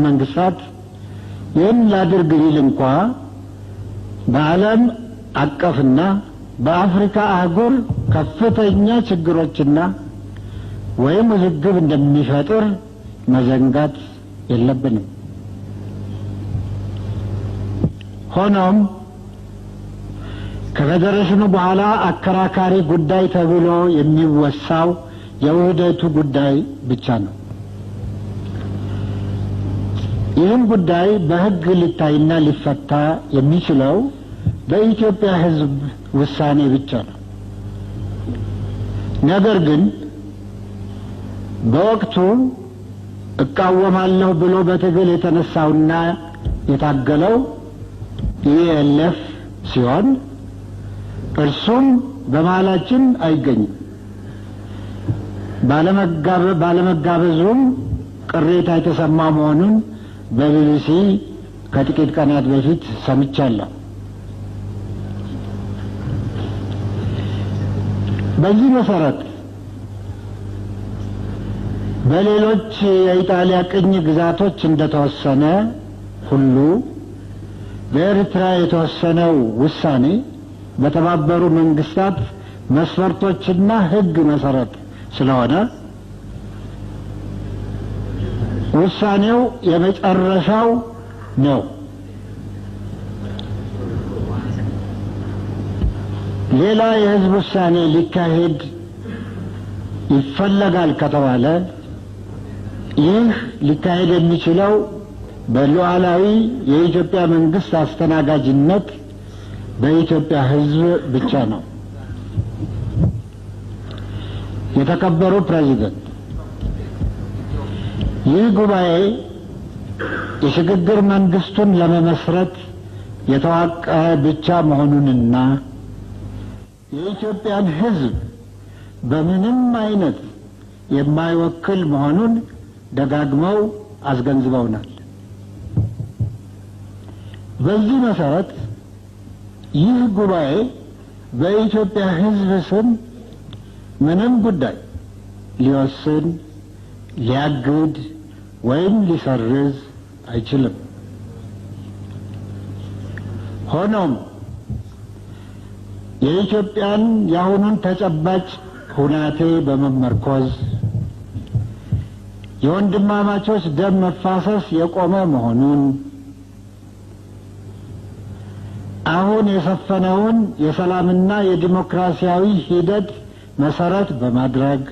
መንግስታት ይህን ላድርግ ቢል እንኳ በዓለም አቀፍና በአፍሪካ አህጉር ከፍተኛ ችግሮችና ወይም ውዝግብ እንደሚፈጥር መዘንጋት የለብንም። ሆኖም ከፌዴሬሽኑ በኋላ አከራካሪ ጉዳይ ተብሎ የሚወሳው የውህደቱ ጉዳይ ብቻ ነው። ይህም ጉዳይ በሕግ ሊታይና ሊፈታ የሚችለው በኢትዮጵያ ሕዝብ ውሳኔ ብቻ ነው። ነገር ግን በወቅቱ እቃወማለሁ ብሎ በትግል የተነሳውና የታገለው ኢኤልኤፍ ሲሆን እርሱም በመሃላችን አይገኝም። ባለመጋበዙም ቅሬታ የተሰማ መሆኑን በቢቢሲ ከጥቂት ቀናት በፊት ሰምቻለሁ። በዚህ መሰረት በሌሎች የኢጣሊያ ቅኝ ግዛቶች እንደተወሰነ ሁሉ በኤርትራ የተወሰነው ውሳኔ በተባበሩ መንግስታት መስፈርቶችና ሕግ መሰረት ስለሆነ ውሳኔው የመጨረሻው ነው። ሌላ የሕዝብ ውሳኔ ሊካሄድ ይፈለጋል ከተባለ ይህ ሊካሄድ የሚችለው በሉዓላዊ የኢትዮጵያ መንግስት አስተናጋጅነት በኢትዮጵያ ሕዝብ ብቻ ነው። የተከበሩ ፕሬዚደንት፣ ይህ ጉባኤ የሽግግር መንግስቱን ለመመስረት የተዋቀረ ብቻ መሆኑንና የኢትዮጵያን ሕዝብ በምንም አይነት የማይወክል መሆኑን ደጋግመው አስገንዝበውናል። በዚህ መሰረት ይህ ጉባኤ በኢትዮጵያ ሕዝብ ስም ምንም ጉዳይ ሊወስን፣ ሊያግድ ወይም ሊሰርዝ አይችልም። ሆኖም የኢትዮጵያን የአሁኑን ተጨባጭ ሁናቴ በመመርኮዝ የወንድማማቾች ደም መፋሰስ የቆመ መሆኑን፣ አሁን የሰፈነውን የሰላምና የዲሞክራሲያዊ ሂደት መሰረት በማድረግ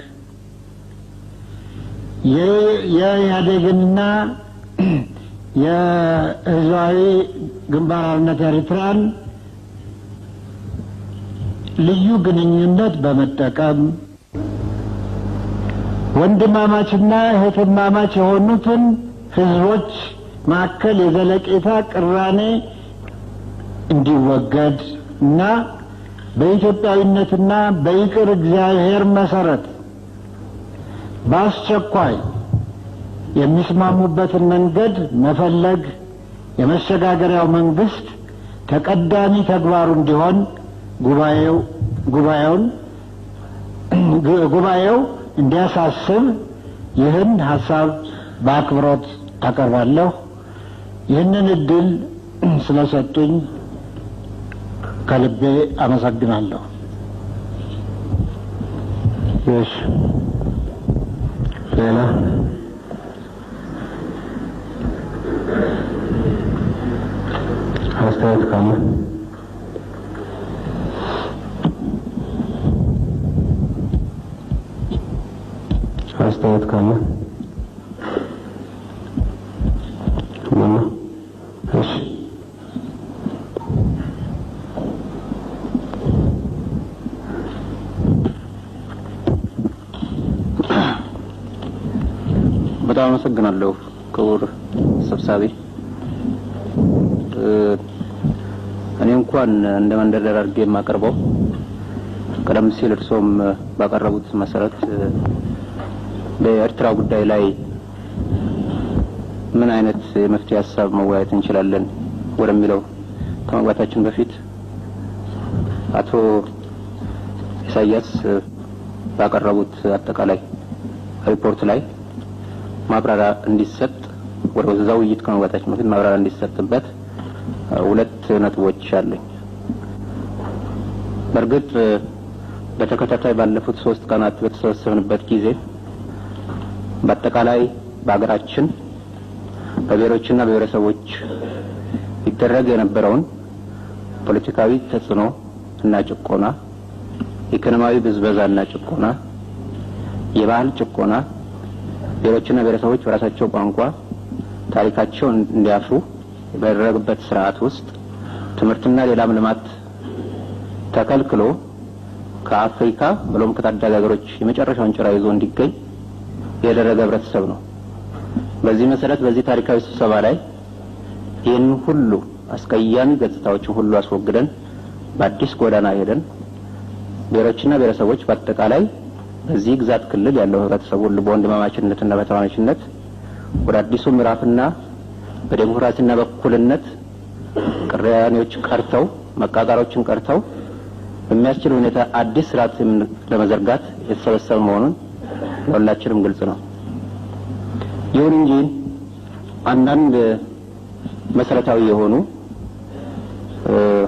የኢህአዴግና የህዝባዊ ግንባር ሓርነት ኤርትራን ልዩ ግንኙነት በመጠቀም ወንድማማችና እህትማማች የሆኑትን ህዝቦች መካከል የዘለቄታ ቅራኔ እንዲወገድ እና በኢትዮጵያዊነትና በይቅር እግዚአብሔር መሰረት በአስቸኳይ የሚስማሙበትን መንገድ መፈለግ የመሸጋገሪያው መንግስት ተቀዳሚ ተግባሩ እንዲሆን ጉባኤው እንዲያሳስብ ይህን ሐሳብ በአክብሮት አቀርባለሁ። ይህንን እድል ስለሰጡኝ ከልቤ አመሰግናለሁ። ሌላ አስተያየት ካለ አስተያየት ካለ ማማ እሺ በጣም አመሰግናለሁ ክቡር ሰብሳቢ። እኔ እንኳን እንደ መንደርደሪያ አድርጌ የማቀርበው ቀደም ሲል እርሶም ባቀረቡት መሰረት በኤርትራ ጉዳይ ላይ ምን አይነት የመፍትሄ ሀሳብ መወያየት እንችላለን ወደሚለው ከመግባታችን በፊት አቶ ኢሳያስ ባቀረቡት አጠቃላይ ሪፖርት ላይ ማብራሪያ እንዲሰጥ ወደዛው ውይይት ከመግባታችን በፊት ማብራሪያ እንዲሰጥበት ሁለት ነጥቦች አሉኝ። በርግጥ በተከታታይ ባለፉት 3 ቀናት በተሰበሰብንበት ጊዜ በአጠቃላይ በአገራችን በብሔሮችና ብሔረሰቦች ይደረግ የነበረውን ፖለቲካዊ ተጽዕኖ እና ጭቆና፣ ኢኮኖሚያዊ ብዝበዛና ጭቆና፣ የባህል ጭቆና፣ ብሔሮችና ብሔረሰቦች በራሳቸው ቋንቋ ታሪካቸውን እንዲያፍሩ በደረገበት ስርዓት ውስጥ ትምህርትና ሌላም ልማት ተከልክሎ ከአፍሪካ ብሎም ከታዳጊ ሀገሮች የመጨረሻውን ጭራ ይዞ እንዲገኝ የደረገ ህብረተሰብ ነው። በዚህ መሰረት በዚህ ታሪካዊ ስብሰባ ላይ ይህን ሁሉ አስቀያሚ ገጽታዎችን ሁሉ አስወግደን በአዲስ ጎዳና ሄደን ብሔሮችና ብሔረሰቦች በአጠቃላይ በዚህ ግዛት ክልል ያለው ህብረተሰብ ሁሉ በወንድማማችነትና በተዋናችነት ወደ አዲሱ ምዕራፍና በዲሞክራሲና በእኩልነት ቅራኔዎች ቀርተው መቃቃሮችን ቀርተው በሚያስችል ሁኔታ አዲስ ስርዓት ለመዘርጋት የተሰበሰበ መሆኑን ለሁላችንም ግልጽ ነው። ይሁን እንጂ አንዳንድ መሰረታዊ የሆኑ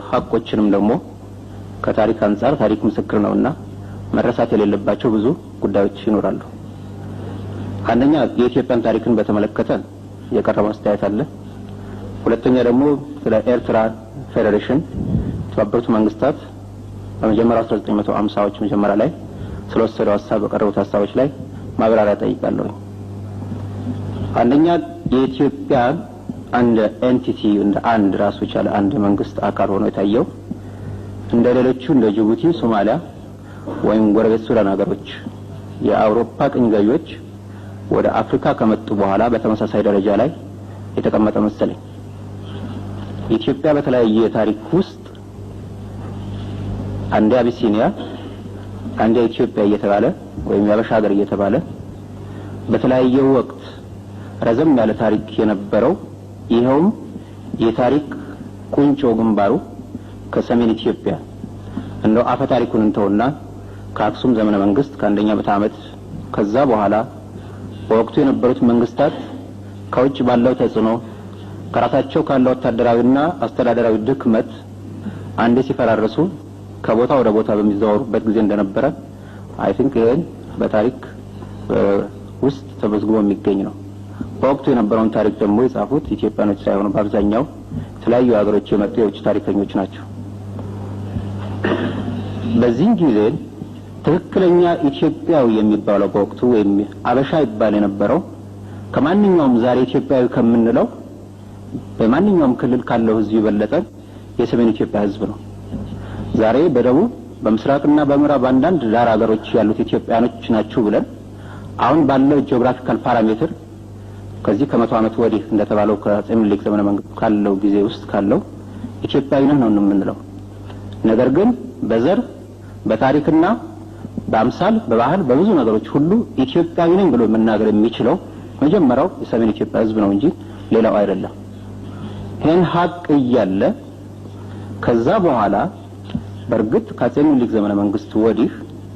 ሀቆችንም ደግሞ ከታሪክ አንፃር ታሪክ ምስክር ነውና መረሳት የሌለባቸው ብዙ ጉዳዮች ይኖራሉ። አንደኛ የኢትዮጵያን ታሪክን በተመለከተ የቀረበ አስተያየት አለ። ሁለተኛ ደግሞ ስለ ኤርትራ ፌዴሬሽን የተባበሩት መንግስታት በመጀመሪያው 1950ዎች መጀመሪያ ላይ ስለወሰደው ሀሳብ በቀረቡት ሀሳቦች ላይ ማብራሪያ ጠይቃለሁ። አንደኛ የኢትዮጵያ አንድ ኤንቲቲ እንደ አንድ ራሱ የቻለ አንድ መንግስት አካል ሆኖ የታየው እንደ ሌሎቹ እንደ ጅቡቲ፣ ሶማሊያ ወይም ጎረቤት ሱዳን ሀገሮች የአውሮፓ ቅኝ ገዢዎች ወደ አፍሪካ ከመጡ በኋላ በተመሳሳይ ደረጃ ላይ የተቀመጠ መሰለኝ። ኢትዮጵያ በተለያየ ታሪክ ውስጥ አንዴ አቢሲኒያ አንዴ ኢትዮጵያ እየተባለ ወይም የአበሻ ሀገር እየተባለ በተለያየ ወቅት ረዘም ያለ ታሪክ የነበረው ይሄውም የታሪክ ቁንጮ ግንባሩ ከሰሜን ኢትዮጵያ እንደው አፈ ታሪኩን እንተውና ከአክሱም ዘመነ መንግስት ከአንደኛ መቶ ዓመት ከዛ በኋላ በወቅቱ የነበሩት መንግስታት ከውጭ ባለው ተጽዕኖ ከራሳቸው ካለው ወታደራዊና አስተዳደራዊ ድክመት አንዴ ሲፈራረሱ ከቦታ ወደ ቦታ በሚዘዋወሩበት ጊዜ እንደነበረ አይ ቲንክ ይሄን በታሪክ ውስጥ ተመዝግቦ የሚገኝ ነው። በወቅቱ የነበረውን ታሪክ ደግሞ የጻፉት ኢትዮጵያኖች ሳይሆኑ በአብዛኛው የተለያዩ ሀገሮች የመጡ የውጭ ታሪከኞች ናቸው። በዚህ ጊዜ ትክክለኛ ኢትዮጵያዊ የሚባለው በወቅቱ ወይም አበሻ ይባል የነበረው ከማንኛውም ዛሬ ኢትዮጵያዊ ከምንለው በማንኛውም ክልል ካለው ህዝብ የበለጠ የሰሜን ኢትዮጵያ ህዝብ ነው። ዛሬ በደቡብ በምስራቅና በምዕራብ አንዳንድ ዳር ሀገሮች ያሉት ኢትዮጵያኖች ናቸው ብለን አሁን ባለው ጂኦግራፊካል ፓራሜትር ከዚህ ከመቶ ዓመት ወዲህ እንደተባለው ከአፄ ምኒልክ ዘመነ መንግስት ካለው ጊዜ ውስጥ ካለው ኢትዮጵያዊ ነው የምንለው። ነገር ግን በዘር በታሪክና በአምሳል በባህል በብዙ ነገሮች ሁሉ ኢትዮጵያዊ ነኝ ብሎ መናገር የሚችለው መጀመሪያው የሰሜን ኢትዮጵያ ህዝብ ነው እንጂ ሌላው አይደለም። ይህን ሀቅ እያለ ከዛ በኋላ በርግጥ ከአፄ ምኒልክ ዘመነ መንግስት ወዲህ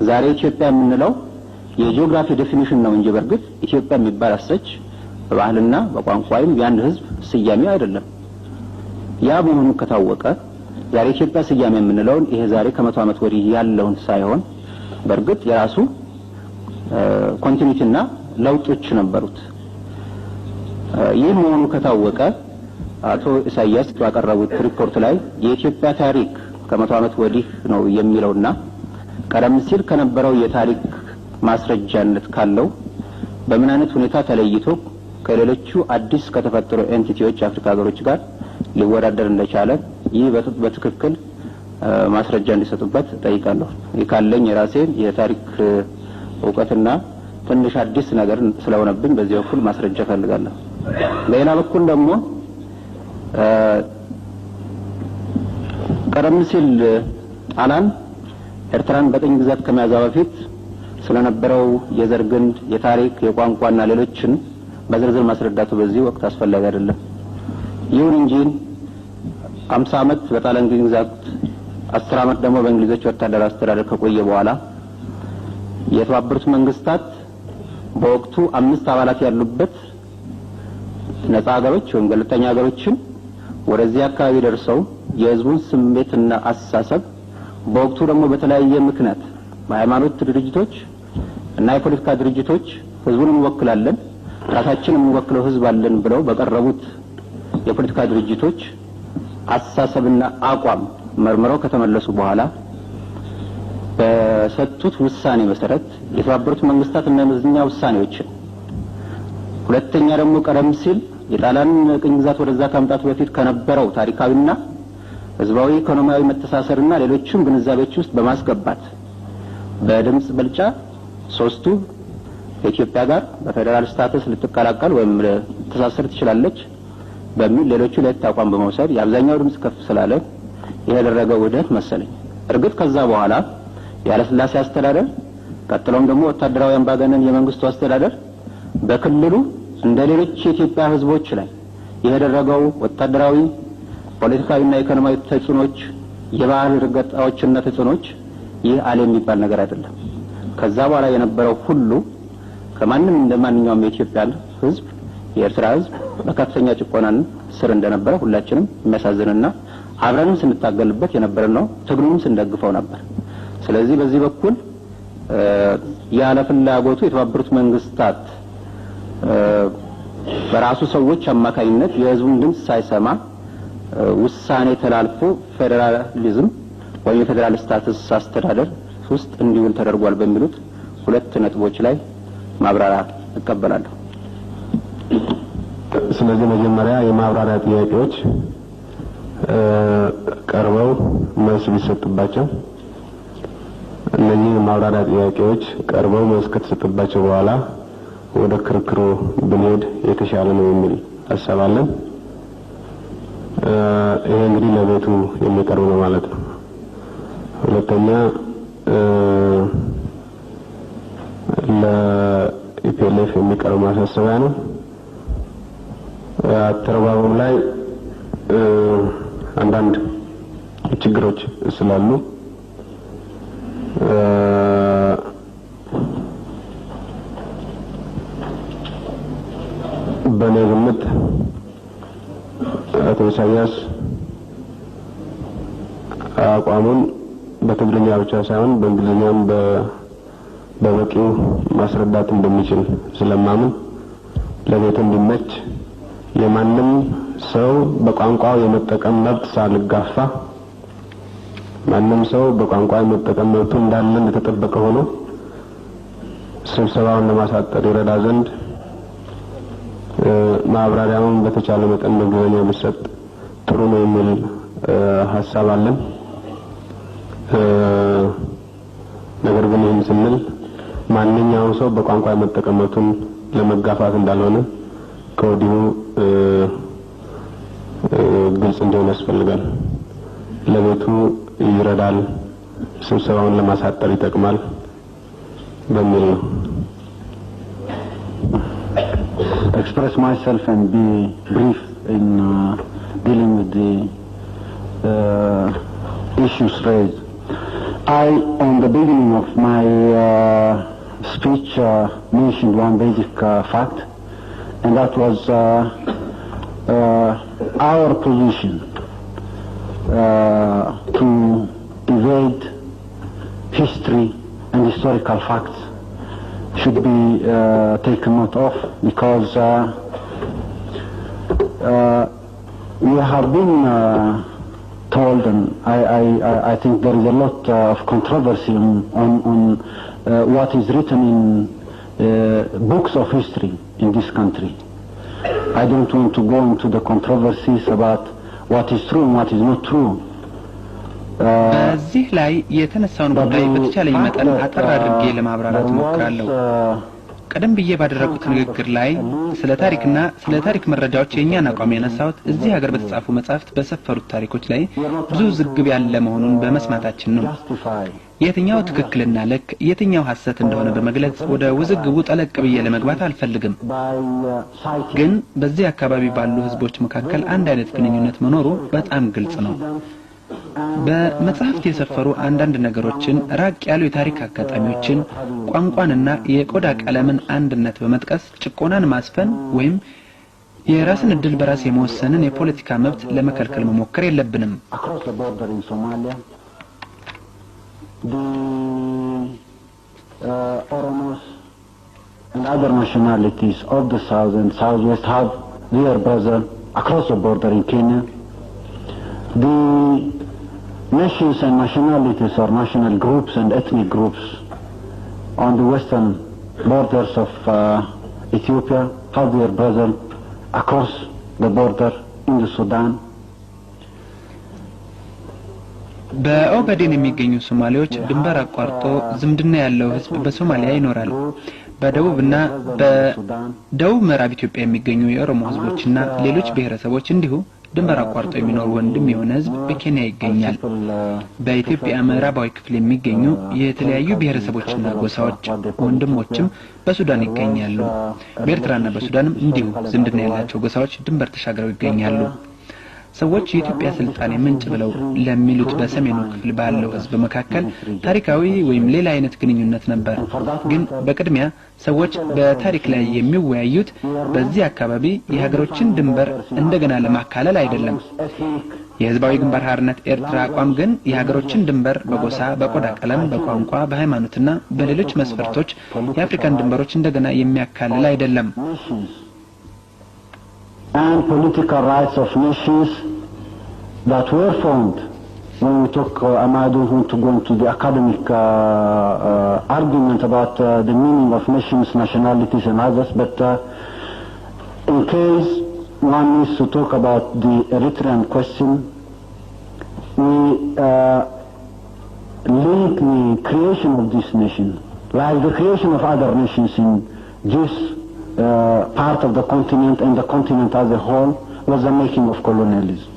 ዛሬ ኢትዮጵያ የምንለው የጂኦግራፊ ዴፊኒሽን ነው እንጂ በርግጥ ኢትዮጵያ የሚባል አሰች በባህልና በቋንቋም የአንድ ህዝብ ስያሜ አይደለም። ያ መሆኑ ከታወቀ ዛሬ ኢትዮጵያ ስያሜ የምንለው ይሄ ዛሬ ከመቶ ዓመት ወዲህ ያለውን ሳይሆን በርግጥ የራሱ ኮንቲኒቲና ለውጦች ነበሩት። ይህ መሆኑ ከታወቀ አቶ ኢሳያስ ባቀረቡት ሪፖርት ላይ የኢትዮጵያ ታሪክ ከ100 ዓመት ወዲህ ነው የሚለውና ቀደም ሲል ከነበረው የታሪክ ማስረጃነት ካለው በምን አይነት ሁኔታ ተለይቶ ከሌሎቹ አዲስ ከተፈጠሩ ኤንቲቲዎች አፍሪካ ሀገሮች ጋር ሊወዳደር እንደቻለ ይህ በትክክል ማስረጃ እንዲሰጡበት ጠይቃለሁ። ይካለኝ የራሴን የታሪክ ዕውቀትና ትንሽ አዲስ ነገር ስለሆነብኝ በዚህ በኩል ማስረጃ ፈልጋለሁ። በሌላ በኩል ደግሞ ቀደም ሲል ጣሊያን ኤርትራን በቅኝ ግዛት ከመያዟ በፊት ስለነበረው የዘር ግንድ፣ የታሪክ፣ የቋንቋና ሌሎችን በዝርዝር ማስረዳቱ በዚህ ወቅት አስፈላጊ አይደለም። ይሁን እንጂ 50 ዓመት በጣሊያን ቅኝ ግዛት 10 ዓመት ደግሞ በእንግሊዞች ወታደራዊ አስተዳደር ከቆየ በኋላ የተባበሩት መንግስታት በወቅቱ 5 አባላት ያሉበት ነፃ ሀገሮች ወይም ገለልተኛ ሀገሮችን ወደዚህ አካባቢ ደርሰው የህዝቡን ስሜትና አስተሳሰብ በወቅቱ ደግሞ በተለያየ ምክንያት በሃይማኖት ድርጅቶች እና የፖለቲካ ድርጅቶች ህዝቡን እንወክላለን ራሳችንን እንወክለው ህዝብ አለን ብለው በቀረቡት የፖለቲካ ድርጅቶች አስተሳሰብና አቋም መርምረው ከተመለሱ በኋላ በሰጡት ውሳኔ መሰረት የተባበሩት መንግስታት እና የመዝኛ ውሳኔዎችን ሁለተኛ ደግሞ ቀደም ሲል የጣሊያን ቅኝ ግዛት ወደዛ ከመምጣቱ በፊት ከነበረው ታሪካዊና ህዝባዊ ኢኮኖሚያዊ መተሳሰርና ሌሎችም ግንዛቤዎች ውስጥ በማስገባት በድምጽ ብልጫ ሶስቱ ከኢትዮጵያ ጋር በፌደራል ስታተስ ልትቀላቀል ወይም ልትተሳሰር ትችላለች በሚል ሌሎቹ ሁለት አቋም በመውሰድ የአብዛኛው ድምጽ ከፍ ስላለ ያደረገው ውህደት መሰለኝ። እርግጥ ከዛ በኋላ ያለ ስላሴ አስተዳደር ቀጥሎም ደግሞ ወታደራዊ አምባገነን የመንግስቱ አስተዳደር በክልሉ እንደ ሌሎች የኢትዮጵያ ህዝቦች ላይ ያደረገው ወታደራዊ ፖለቲካዊና ኢኮኖሚያዊ ተጽዕኖች የባህል ረገጣዎችና ተጽዕኖች ይህ ዓለም የሚባል ነገር አይደለም። ከዛ በኋላ የነበረው ሁሉ ከማንም እንደማንኛውም የኢትዮጵያ ህዝብ የኤርትራ ህዝብ በከፍተኛ ጭቆናን ስር እንደነበረ ሁላችንም የሚያሳዝንና አብረንም ስንታገልበት የነበረ ነው። ትግሉንም ስንደግፈው ነበር። ስለዚህ በዚህ በኩል ያለ ፍላጎቱ የተባበሩት መንግስታት በራሱ ሰዎች አማካይነት የህዝቡን ድምጽ ሳይሰማ ውሳኔ ተላልፎ ፌደራሊዝም ወይም የፌደራል ስታተስ አስተዳደር ውስጥ እንዲውል ተደርጓል በሚሉት ሁለት ነጥቦች ላይ ማብራሪያ እቀበላለሁ። ስለዚህ መጀመሪያ የማብራሪያ ጥያቄዎች ቀርበው መልስ ቢሰጥባቸው እነዚህ የማብራሪያ ጥያቄዎች ቀርበው መልስ ከተሰጠባቸው በኋላ ወደ ክርክሩ ብንሄድ የተሻለ ነው የሚል ሐሳብ አለን። ይሄ እንግዲህ ለቤቱ የሚቀርብ ነው ማለት ነው። ሁለተኛ ለኢፒኤልኤፍ የሚቀርብ ማሳሰቢያ ነው። አተረጓጎም ላይ አንዳንድ ችግሮች ስላሉ በእኔ ግምት አቶ ኢሳያስ አቋሙን በትግርኛ ብቻ ሳይሆን በእንግሊዝኛም በበቂው ማስረዳት እንደሚችል ስለማምን ለቤቱ እንዲመች የማንም ሰው በቋንቋው የመጠቀም መብት ሳልጋፋ ማንም ሰው በቋንቋው የመጠቀም መብቱ እንዳለ እንደተጠበቀ ሆኖ ስብሰባውን ለማሳጠር ይረዳ ዘንድ ማብራሪያውን በተቻለ መጠን በእንግሊዝኛ ቢሰጥ ጥሩ ነው የሚል ሐሳብ አለን። ነገር ግን ይህን ስንል ማንኛውም ሰው በቋንቋ የመጠቀም መብቱን ለመጋፋት እንዳልሆነ ከወዲሁ ግልጽ እንዲሆን ያስፈልጋል። ለቤቱ ይረዳል፣ ስብሰባውን ለማሳጠር ይጠቅማል በሚል ነው። Express myself and be brief in dealing with the issues raised. I, on the beginning of my speech, mentioned one basic fact, and that was our position to evade history and historical facts should be taken note of, because we have been told, and I think there is a lot of controversy on what is written in books of history in this country. I don't want to go into the controversies about what is true and what is not true. በዚህ ላይ የተነሳውን ጉዳይ በተቻለኝ መጠን አጠር አድርጌ ለማብራራት ሞክራለሁ። ቀደም ብዬ ባደረኩት ንግግር ላይ ስለ ታሪክና ስለ ታሪክ መረጃዎች የኛን አቋም ያነሳሁት እዚህ ሀገር በተጻፉ መጻሕፍት በሰፈሩት ታሪኮች ላይ ብዙ ዝግብ ያለ መሆኑን በመስማታችን ነው። የትኛው ትክክልና ልክ የትኛው ሐሰት እንደሆነ በመግለጽ ወደ ውዝግቡ ጠለቅ ብዬ ለመግባት አልፈልግም። ግን በዚህ አካባቢ ባሉ ህዝቦች መካከል አንድ አይነት ግንኙነት መኖሩ በጣም ግልጽ ነው። በመጽሐፍት የሰፈሩ አንዳንድ ነገሮችን ራቅ ያሉ የታሪክ አጋጣሚዎችን ቋንቋንና የቆዳ ቀለምን አንድነት በመጥቀስ ጭቆናን ማስፈን ወይም የራስን እድል በራስ የመወሰንን የፖለቲካ መብት ለመከልከል መሞከር የለብንም። Oromos and other nationalities of the South and Southwest have their brother across the border in Kenya. The nations and nationalities or national groups and ethnic groups on the western borders of Ethiopia have their brother across the border in the Sudan. በኦጋዴን የሚገኙ ሶማሌዎች ድንበር አቋርጦ ዝምድና ያለው ህዝብ በሶማሊያ ይኖራል። በደቡብና በደቡብ ምዕራብ ኢትዮጵያ የሚገኙ የኦሮሞ ህዝቦችና ሌሎች ብሔረሰቦች እንዲሁ ድንበር አቋርጦ የሚኖር ወንድም የሆነ ህዝብ በኬንያ ይገኛል። በኢትዮጵያ ምዕራባዊ ክፍል የሚገኙ የተለያዩ ብሔረሰቦችና ጎሳዎች ወንድሞችም በሱዳን ይገኛሉ። በኤርትራና በሱዳንም እንዲሁ ዝምድና ያላቸው ጎሳዎች ድንበር ተሻግረው ይገኛሉ። ሰዎች የኢትዮጵያ ስልጣኔ ምንጭ ብለው ለሚሉት በሰሜኑ ክፍል ባለው ህዝብ መካከል ታሪካዊ ወይም ሌላ አይነት ግንኙነት ነበር። ግን በቅድሚያ ሰዎች በታሪክ ላይ የሚወያዩት በዚህ አካባቢ የሀገሮችን ድንበር እንደገና ለማካለል አይደለም። የህዝባዊ ግንባር ሓርነት ኤርትራ አቋም ግን የሀገሮችን ድንበር በጎሳ፣ በቆዳ ቀለም፣ በቋንቋ፣ በሃይማኖትና በሌሎች መስፈርቶች የአፍሪካን ድንበሮች እንደገና የሚያካልል አይደለም። And political rights of nations that were formed. When we talk, I don't want to go into the academic argument about the meaning of nations, nationalities and others, but in case one needs to talk about the Eritrean question, we link the creation of this nation, like the creation of other nations in this part of the continent and the continent as a whole, was the making of colonialism.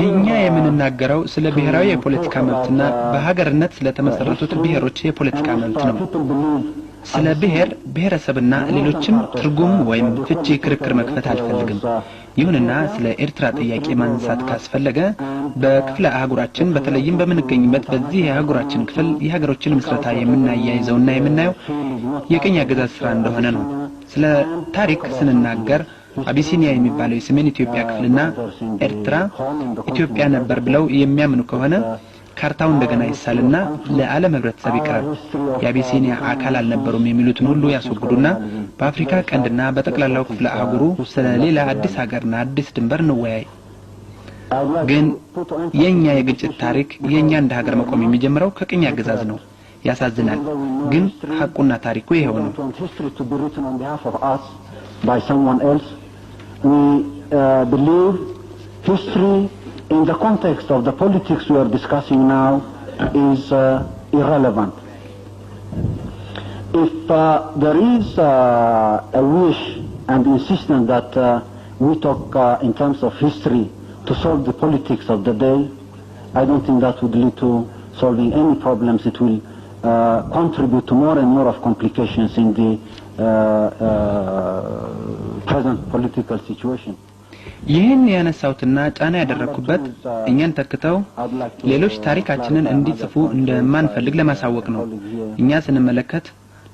እኛ የምንናገረው ስለ ብሔራዊ የፖለቲካ መብትና በሀገርነት ስለተመሰረቱት ብሔሮች የፖለቲካ መብት ነው። ስለ ብሔር፣ ብሔረሰብና ሌሎችም ትርጉም ወይም ፍቺ ክርክር መክፈት አልፈልግም። ይሁንና ስለ ኤርትራ ጥያቄ ማንሳት ካስፈለገ በክፍለ አህጉራችን በተለይም በምንገኝበት በዚህ የአህጉራችን ክፍል የሀገሮችን ምስረታ የምናያይዘውና የምናየው የቅኝ አገዛዝ ስራ እንደሆነ ነው። ስለ ታሪክ ስንናገር አቢሲኒያ የሚባለው የሰሜን ኢትዮጵያ ክፍልና ኤርትራ ኢትዮጵያ ነበር ብለው የሚያምኑ ከሆነ ካርታው እንደገና ይሳልና ለዓለም ህብረተሰብ ይቀርብ። የአቢሲኒያ አካል አልነበሩም የሚሉትን ሁሉ ያስወግዱና በአፍሪካ ቀንድና በጠቅላላው ክፍለ አህጉሩ ስለ ሌላ አዲስ ሀገርና አዲስ ድንበር እንወያይ። ግን የኛ የግጭት ታሪክ የኛ እንደ ሀገር መቆም የሚጀምረው ከቅኝ አገዛዝ ነው። ያሳዝናል፣ ግን ሐቁና ታሪኩ ይሄው ነው። By someone else, we believe history in the context of the politics we are discussing now is irrelevant. If there is a wish and insistence that we talk in terms of history to solve the politics of the day, I don't think that would lead to solving any problems. It will contribute to more and more of complications in the present political situation. ይህን ያነሳውትና ጫና ያደረኩበት እኛን ተከተው ሌሎች ታሪካችንን እንዲጽፉ እንደማንፈልግ ለማሳወቅ ነው። እኛ ስንመለከት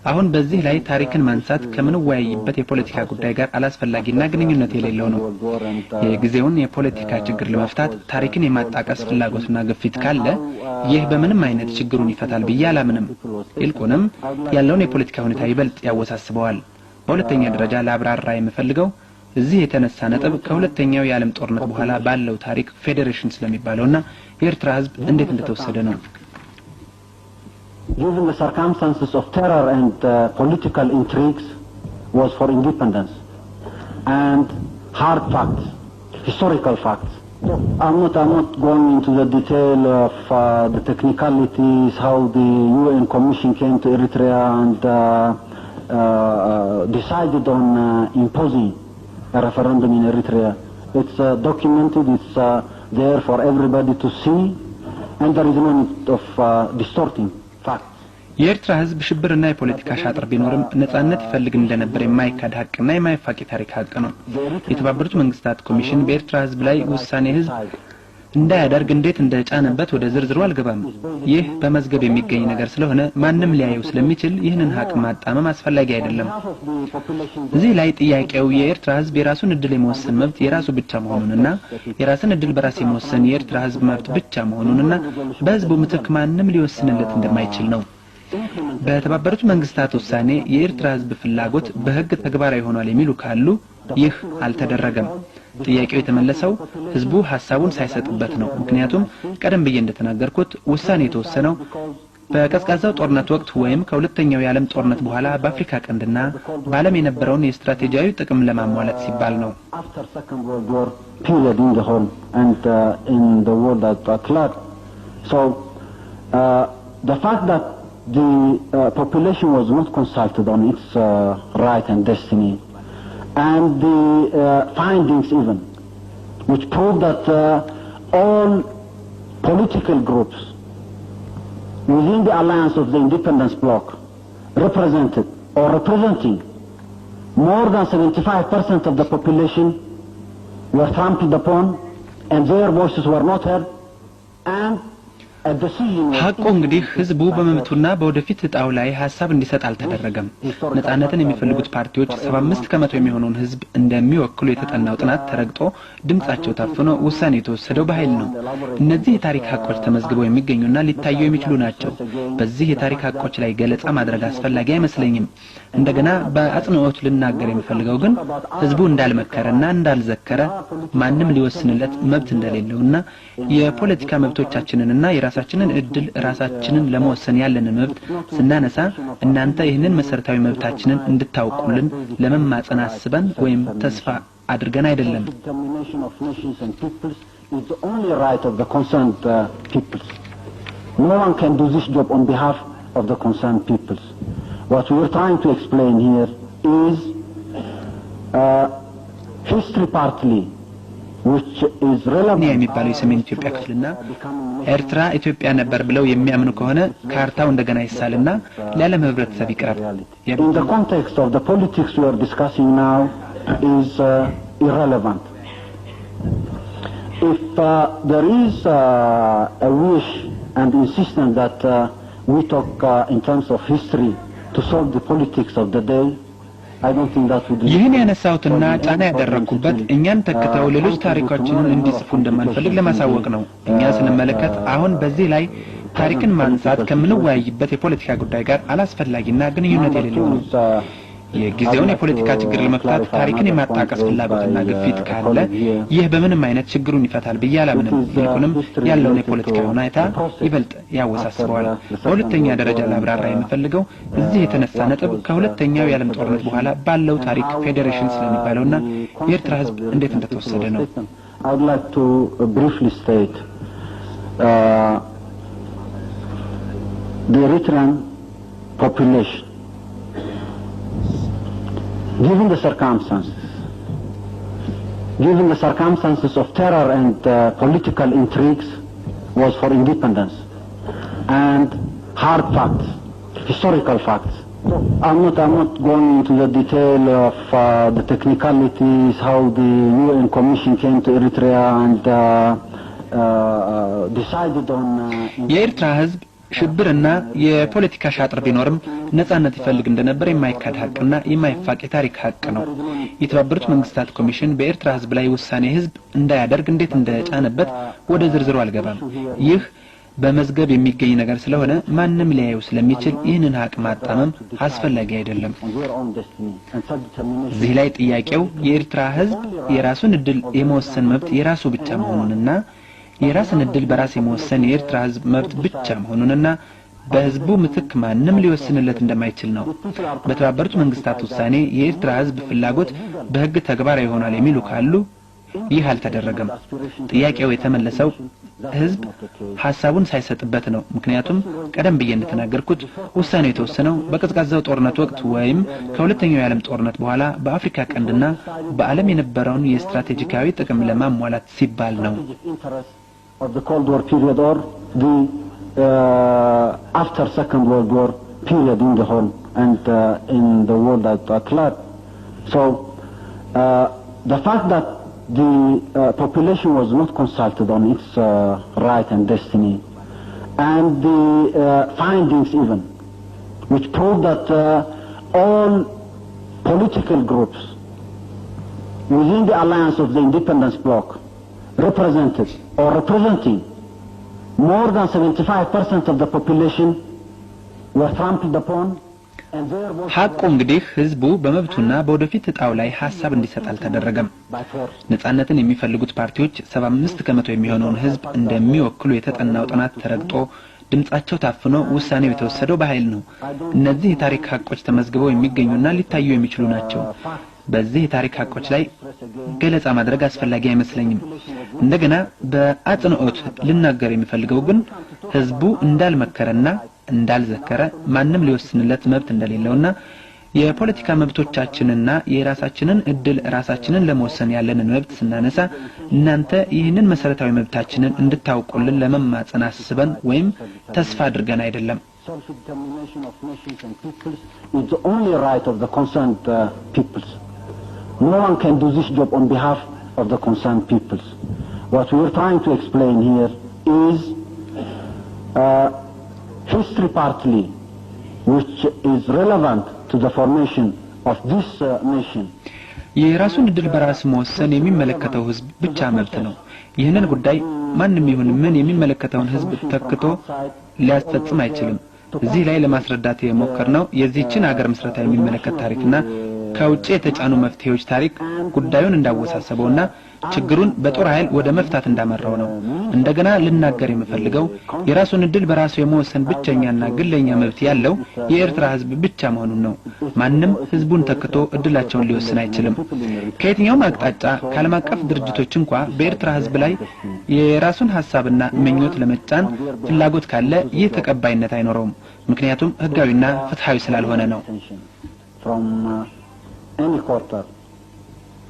አሁን በዚህ ላይ ታሪክን ማንሳት ከምን ወያይበት የፖለቲካ ጉዳይ ጋር አላስፈላጊና ግንኙነት የሌለው ነው። የጊዜውን የፖለቲካ ችግር ለመፍታት ታሪክን የማጣቀስ ፍላጎትና ግፊት ካለ ይህ በምንም አይነት ችግሩን ይፈታል ብዬ አላምንም። ይልቁንም ያለውን የፖለቲካ ሁኔታ ይበልጥ ያወሳስበዋል። በሁለተኛ ደረጃ ለአብራራ የምፈልገው እዚህ የተነሳ ነጥብ ከሁለተኛው የዓለም ጦርነት በኋላ ባለው ታሪክ ፌዴሬሽን ስለሚባለውና የኤርትራ ህዝብ እንዴት እንደተወሰደ ነው። Given the circumstances of terror and political intrigues was for independence and hard facts, historical facts. I'm not going into the detail of the technicalities, how the UN Commission came to Eritrea and decided on imposing a referendum in Eritrea. It's documented, it's there for everybody to see, and there is no need of distorting facts. የኤርትራ ህዝብ ሽብርና የፖለቲካ ሻጥር ቢኖርም ነጻነት ይፈልግ እንደነበር የማይካድ ሀቅና የማይፋቂ ታሪክ ሀቅ ነው። የተባበሩት መንግስታት ኮሚሽን በኤርትራ ህዝብ ላይ ውሳኔ ህዝብ እንዳያደርግ እንዴት እንደጫነበት ወደ ዝርዝሩ አልገባም። ይህ በመዝገብ የሚገኝ ነገር ስለሆነ ማንም ሊያየው ስለሚችል ይህንን ሀቅ ማጣመም አስፈላጊ አይደለም። እዚህ ላይ ጥያቄው የኤርትራ ህዝብ የራሱን እድል የመወሰን መብት የራሱ ብቻ መሆኑንና የራስን እድል በራስ የመወሰን የኤርትራ ህዝብ መብት ብቻ መሆኑንና በህዝቡ ምትክ ማንም ሊወስንለት እንደማይችል ነው። በተባበሩት መንግስታት ውሳኔ የኤርትራ ህዝብ ፍላጎት በህግ ተግባራዊ ሆኗል የሚሉ ካሉ ይህ አልተደረገም። ጥያቄው የተመለሰው ህዝቡ ሐሳቡን ሳይሰጥበት ነው። ምክንያቱም ቀደም ብዬ እንደተናገርኩት ውሳኔ የተወሰነው በቀዝቃዛው ጦርነት ወቅት ወይም ከሁለተኛው የዓለም ጦርነት በኋላ በአፍሪካ ቀንድና በዓለም የነበረውን የስትራቴጂያዊ ጥቅም ለማሟላት ሲባል ነው። After Second World War period in the whole and in the world at large. So the fact that the population was not consulted on its right and destiny, and the findings even, which prove that all political groups within the alliance of the independence bloc represented or representing more than 75% of the population were trampled upon and their voices were not heard, and ሀቁ እንግዲህ ህዝቡ በመብቱና በወደፊት እጣው ላይ ሐሳብ እንዲሰጥ አልተደረገም። ነጻነትን የሚፈልጉት ፓርቲዎች 75 ከመቶ የሚሆነውን ህዝብ እንደሚወክሉ የተጠናው ጥናት ተረግጦ ድምጻቸው ታፍኖ ውሳኔ የተወሰደው በኃይል ነው። እነዚህ የታሪክ ሀቆች ተመዝግበው የሚገኙና ሊታዩ የሚችሉ ናቸው። በዚህ የታሪክ ሀቆች ላይ ገለጻ ማድረግ አስፈላጊ አይመስለኝም። እንደገና በአጽንኦት ልናገር የሚፈልገው ግን ህዝቡ እንዳልመከረና እንዳልዘከረ ማንም ሊወስንለት መብት እንደሌለውና የፖለቲካ መብቶቻችንና የራሳችንን እድል ራሳችንን ለመወሰን ያለን መብት ስናነሳ እናንተ ይህንን መሰረታዊ መብታችንን እንድታውቁልን ለመማጸን አስበን ወይም ተስፋ አድርገን አይደለም። No one can do this job on behalf of the concerned peoples. What we are trying to explain here is history partly, which is relevant. የሚባለው የሰሜን ኢትዮጵያ ክፍልና ኤርትራ ኢትዮጵያ ነበር ብለው የሚያምኑ ከሆነ ካርታው እንደገና ይሳልና ለዓለም ህብረተሰብ ይቀርብ። In the context of the politics we are discussing now is irrelevant. If there is a wish and insistence that we talk in terms of history to solve the politics of the day, I don't think that would be. ይህን ያነሳውትና ጫና ያደረኩበት እኛን ተከታው ሌሎች ታሪኮችን እንዲጽፉ እንደማንፈልግ ለማሳወቅ ነው። እኛ ስንመለከት አሁን በዚህ ላይ ታሪክን ማንሳት ከምንወያይበት የፖለቲካ ጉዳይ ጋር አላስፈላጊና ግንኙነት የሌለው ነው። የጊዜውን የፖለቲካ ችግር ለመፍታት ታሪክን የማጣቀስ ፍላጎትና ግፊት ካለ ይህ በምንም አይነት ችግሩን ይፈታል ብዬ አላምንም። ይልቁንም ያለውን የፖለቲካ ሁኔታ ይበልጥ ያወሳስበዋል። በሁለተኛ ደረጃ ላብራራ የምፈልገው እዚህ የተነሳ ነጥብ ከሁለተኛው የዓለም ጦርነት በኋላ ባለው ታሪክ ፌዴሬሽን ስለሚባለውና የኤርትራ ህዝብ እንዴት እንደተወሰደ ነው። I would like to briefly state the Eritrean population, given the circumstances of terror and political intrigues, was for independence and hard facts, historical facts. I'm not going into the detail of the technicalities, how the UN Commission came to Eritrea and decided on የኤርትራ ህዝብ ሽብርና የፖለቲካ ሻጥር ቢኖርም ነጻነት ይፈልግ እንደነበር የማይካድ ሐቅና የማይፋቅ የታሪክ ሐቅ ነው። የተባበሩት መንግስታት ኮሚሽን በኤርትራ ህዝብ ላይ ውሳኔ ህዝብ እንዳያደርግ እንዴት እንደጫነበት ወደ ዝርዝሩ አልገባም። ይህ በመዝገብ የሚገኝ ነገር ስለሆነ ማንም ሊያየው ስለሚችል ይህንን ሐቅ ማጣመም አስፈላጊ አይደለም። እዚህ ላይ ጥያቄው የኤርትራ ህዝብ የራሱን እድል የመወሰን መብት የራሱ ብቻ መሆኑንና የራስን እድል በራስ የመወሰን የኤርትራ ህዝብ መብት ብቻ መሆኑንና በህዝቡ ምትክ ማንም ሊወስንለት እንደማይችል ነው። በተባበሩት መንግስታት ውሳኔ የኤርትራ ህዝብ ፍላጎት በህግ ተግባራዊ ይሆናል የሚሉ ካሉ ይህ አልተደረገም። ጥያቄው የተመለሰው ህዝብ ሐሳቡን ሳይሰጥበት ነው። ምክንያቱም ቀደም ብዬ እንደተናገርኩት ውሳኔው የተወሰነው በቀዝቃዛው ጦርነት ወቅት ወይም ከሁለተኛው የዓለም ጦርነት በኋላ በአፍሪካ ቀንድና በዓለም የነበረውን የስትራቴጂካዊ ጥቅም ለማሟላት ሲባል ነው። of the Cold War period or the after Second World War period in the whole and in the world at large. So the fact that the population was not consulted on its right and destiny, and the findings even, which prove that all political groups within the alliance of the independence bloc represented or representing more than 75% of the population were trampled upon. ሐቁ እንግዲህ ህዝቡ በመብቱና በወደፊት እጣው ላይ ሐሳብ እንዲሰጥ አልተደረገም። ነጻነትን የሚፈልጉት ፓርቲዎች 75 ከመቶ የሚሆነውን ህዝብ እንደሚወክሉ የተጠናው ጥናት ተረግጦ ድምጻቸው ታፍኖ ውሳኔው የተወሰደው በኃይል ነው። እነዚህ የታሪክ ሐቆች ተመዝግበው የሚገኙና ሊታዩ የሚችሉ ናቸው። በዚህ የታሪክ ሐቆች ላይ ገለጻ ማድረግ አስፈላጊ አይመስለኝም። እንደገና በአጽንኦት ልናገር የሚፈልገው ግን ህዝቡ እንዳልመከረና እንዳልዘከረ ማንም ሊወስንለት መብት እንደሌለውና የፖለቲካ መብቶቻችንና የራሳችንን እድል ራሳችንን ለመወሰን ያለንን መብት ስናነሳ እናንተ ይህንን መሰረታዊ መብታችንን እንድታውቁልን ለመማጸን አስበን ወይም ተስፋ አድርገን አይደለም። Self-determination of nations and peoples is the only right of the concerned peoples. No one can do this job on behalf of the concerned peoples. What we are trying to explain here is history partly, which is relevant to the formation of this nation. የራሱን እድል በራስ መወሰን የሚመለከተው ህዝብ ብቻ መብት ነው። ይህንን ጉዳይ ማንም ይሁን ምን የሚመለከተውን ህዝብ ተክቶ ሊያስፈጽም አይችልም። እዚህ ላይ ለማስረዳት የሞከርነው የዚህችን ሀገር መስረታ የሚመለከት ታሪክና ከውጪ የተጫኑ መፍትሄዎች ታሪክ ጉዳዩን እንዳወሳሰበውና ችግሩን በጦር ኃይል ወደ መፍታት እንዳመራው ነው። እንደገና ልናገር የምፈልገው የራሱን እድል በራሱ የመወሰን ብቸኛና ግለኛ መብት ያለው የኤርትራ ህዝብ ብቻ መሆኑን ነው። ማንም ህዝቡን ተክቶ እድላቸውን ሊወስን አይችልም። ከየትኛውም አቅጣጫ ከዓለም አቀፍ ድርጅቶች እንኳን በኤርትራ ህዝብ ላይ የራሱን ሐሳብና ምኞት ለመጫን ፍላጎት ካለ ይህ ተቀባይነት አይኖረውም። ምክንያቱም ህጋዊና ፍትሃዊ ስላልሆነ ነው። From any quarter,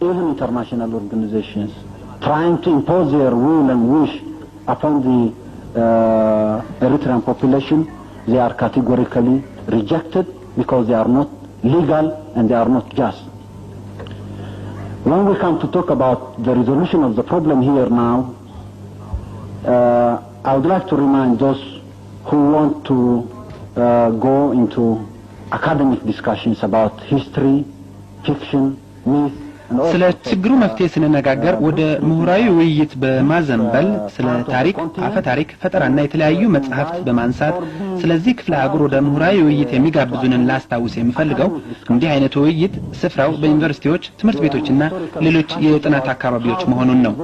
even international organizations trying to impose their will and wish upon the Eritrean population, they are categorically rejected because they are not legal and they are not just. When we come to talk about the resolution of the problem here now, I would like to remind those who want to go into academic discussions about history, fiction, myth, ስለ ችግሩ መፍትሄ ስንነጋገር ወደ ምሁራዊ ውይይት በማዘንበል ስለ ታሪክ፣ አፈ ታሪክ፣ ፈጠራና የተለያዩ መጽሐፍት በማንሳት ስለዚህ ክፍለ ሀገር ወደ ምሁራዊ ውይይት የሚጋብዙንን ላስታውስ የሚፈልገው እንዲህ አይነቱ ውይይት ስፍራው በዩኒቨርሲቲዎች፣ ትምህርት ቤቶችና ሌሎች የጥናት አካባቢዎች መሆኑን ነው።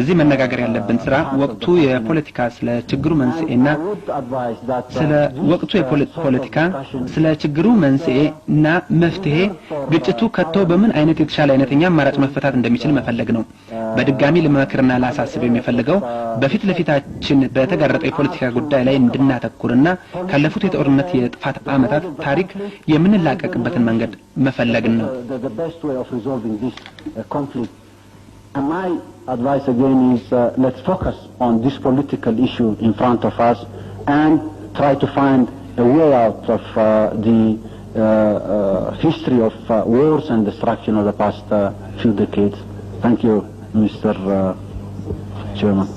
እዚህ መነጋገር ያለብን ስራ ወቅቱ የፖለቲካ ስለ ችግሩ መንስኤና ስለ ወቅቱ የፖለቲካ ስለ ችግሩ መንስኤና መፍትሄ ግጭቱ ከቶ በምን አይነት የተሻለ አይነተኛ አማራጭ መፈታት እንደሚችል መፈለግ ነው። በድጋሚ ለማከርና ላሳስብ የሚፈልገው በፊት ለፊታችን በተጋረጠው የፖለቲካ ጉዳይ ላይ እንድናተኩርና ካለፉት የጦርነት የጥፋት ዓመታት ታሪክ የምንላቀቅበትን መንገድ መፈለግ ነው። And my advice again is let's focus on this political issue in front of us and try to find a way out of the history of wars and destruction of the past few decades. Thank you, Mr. Chairman.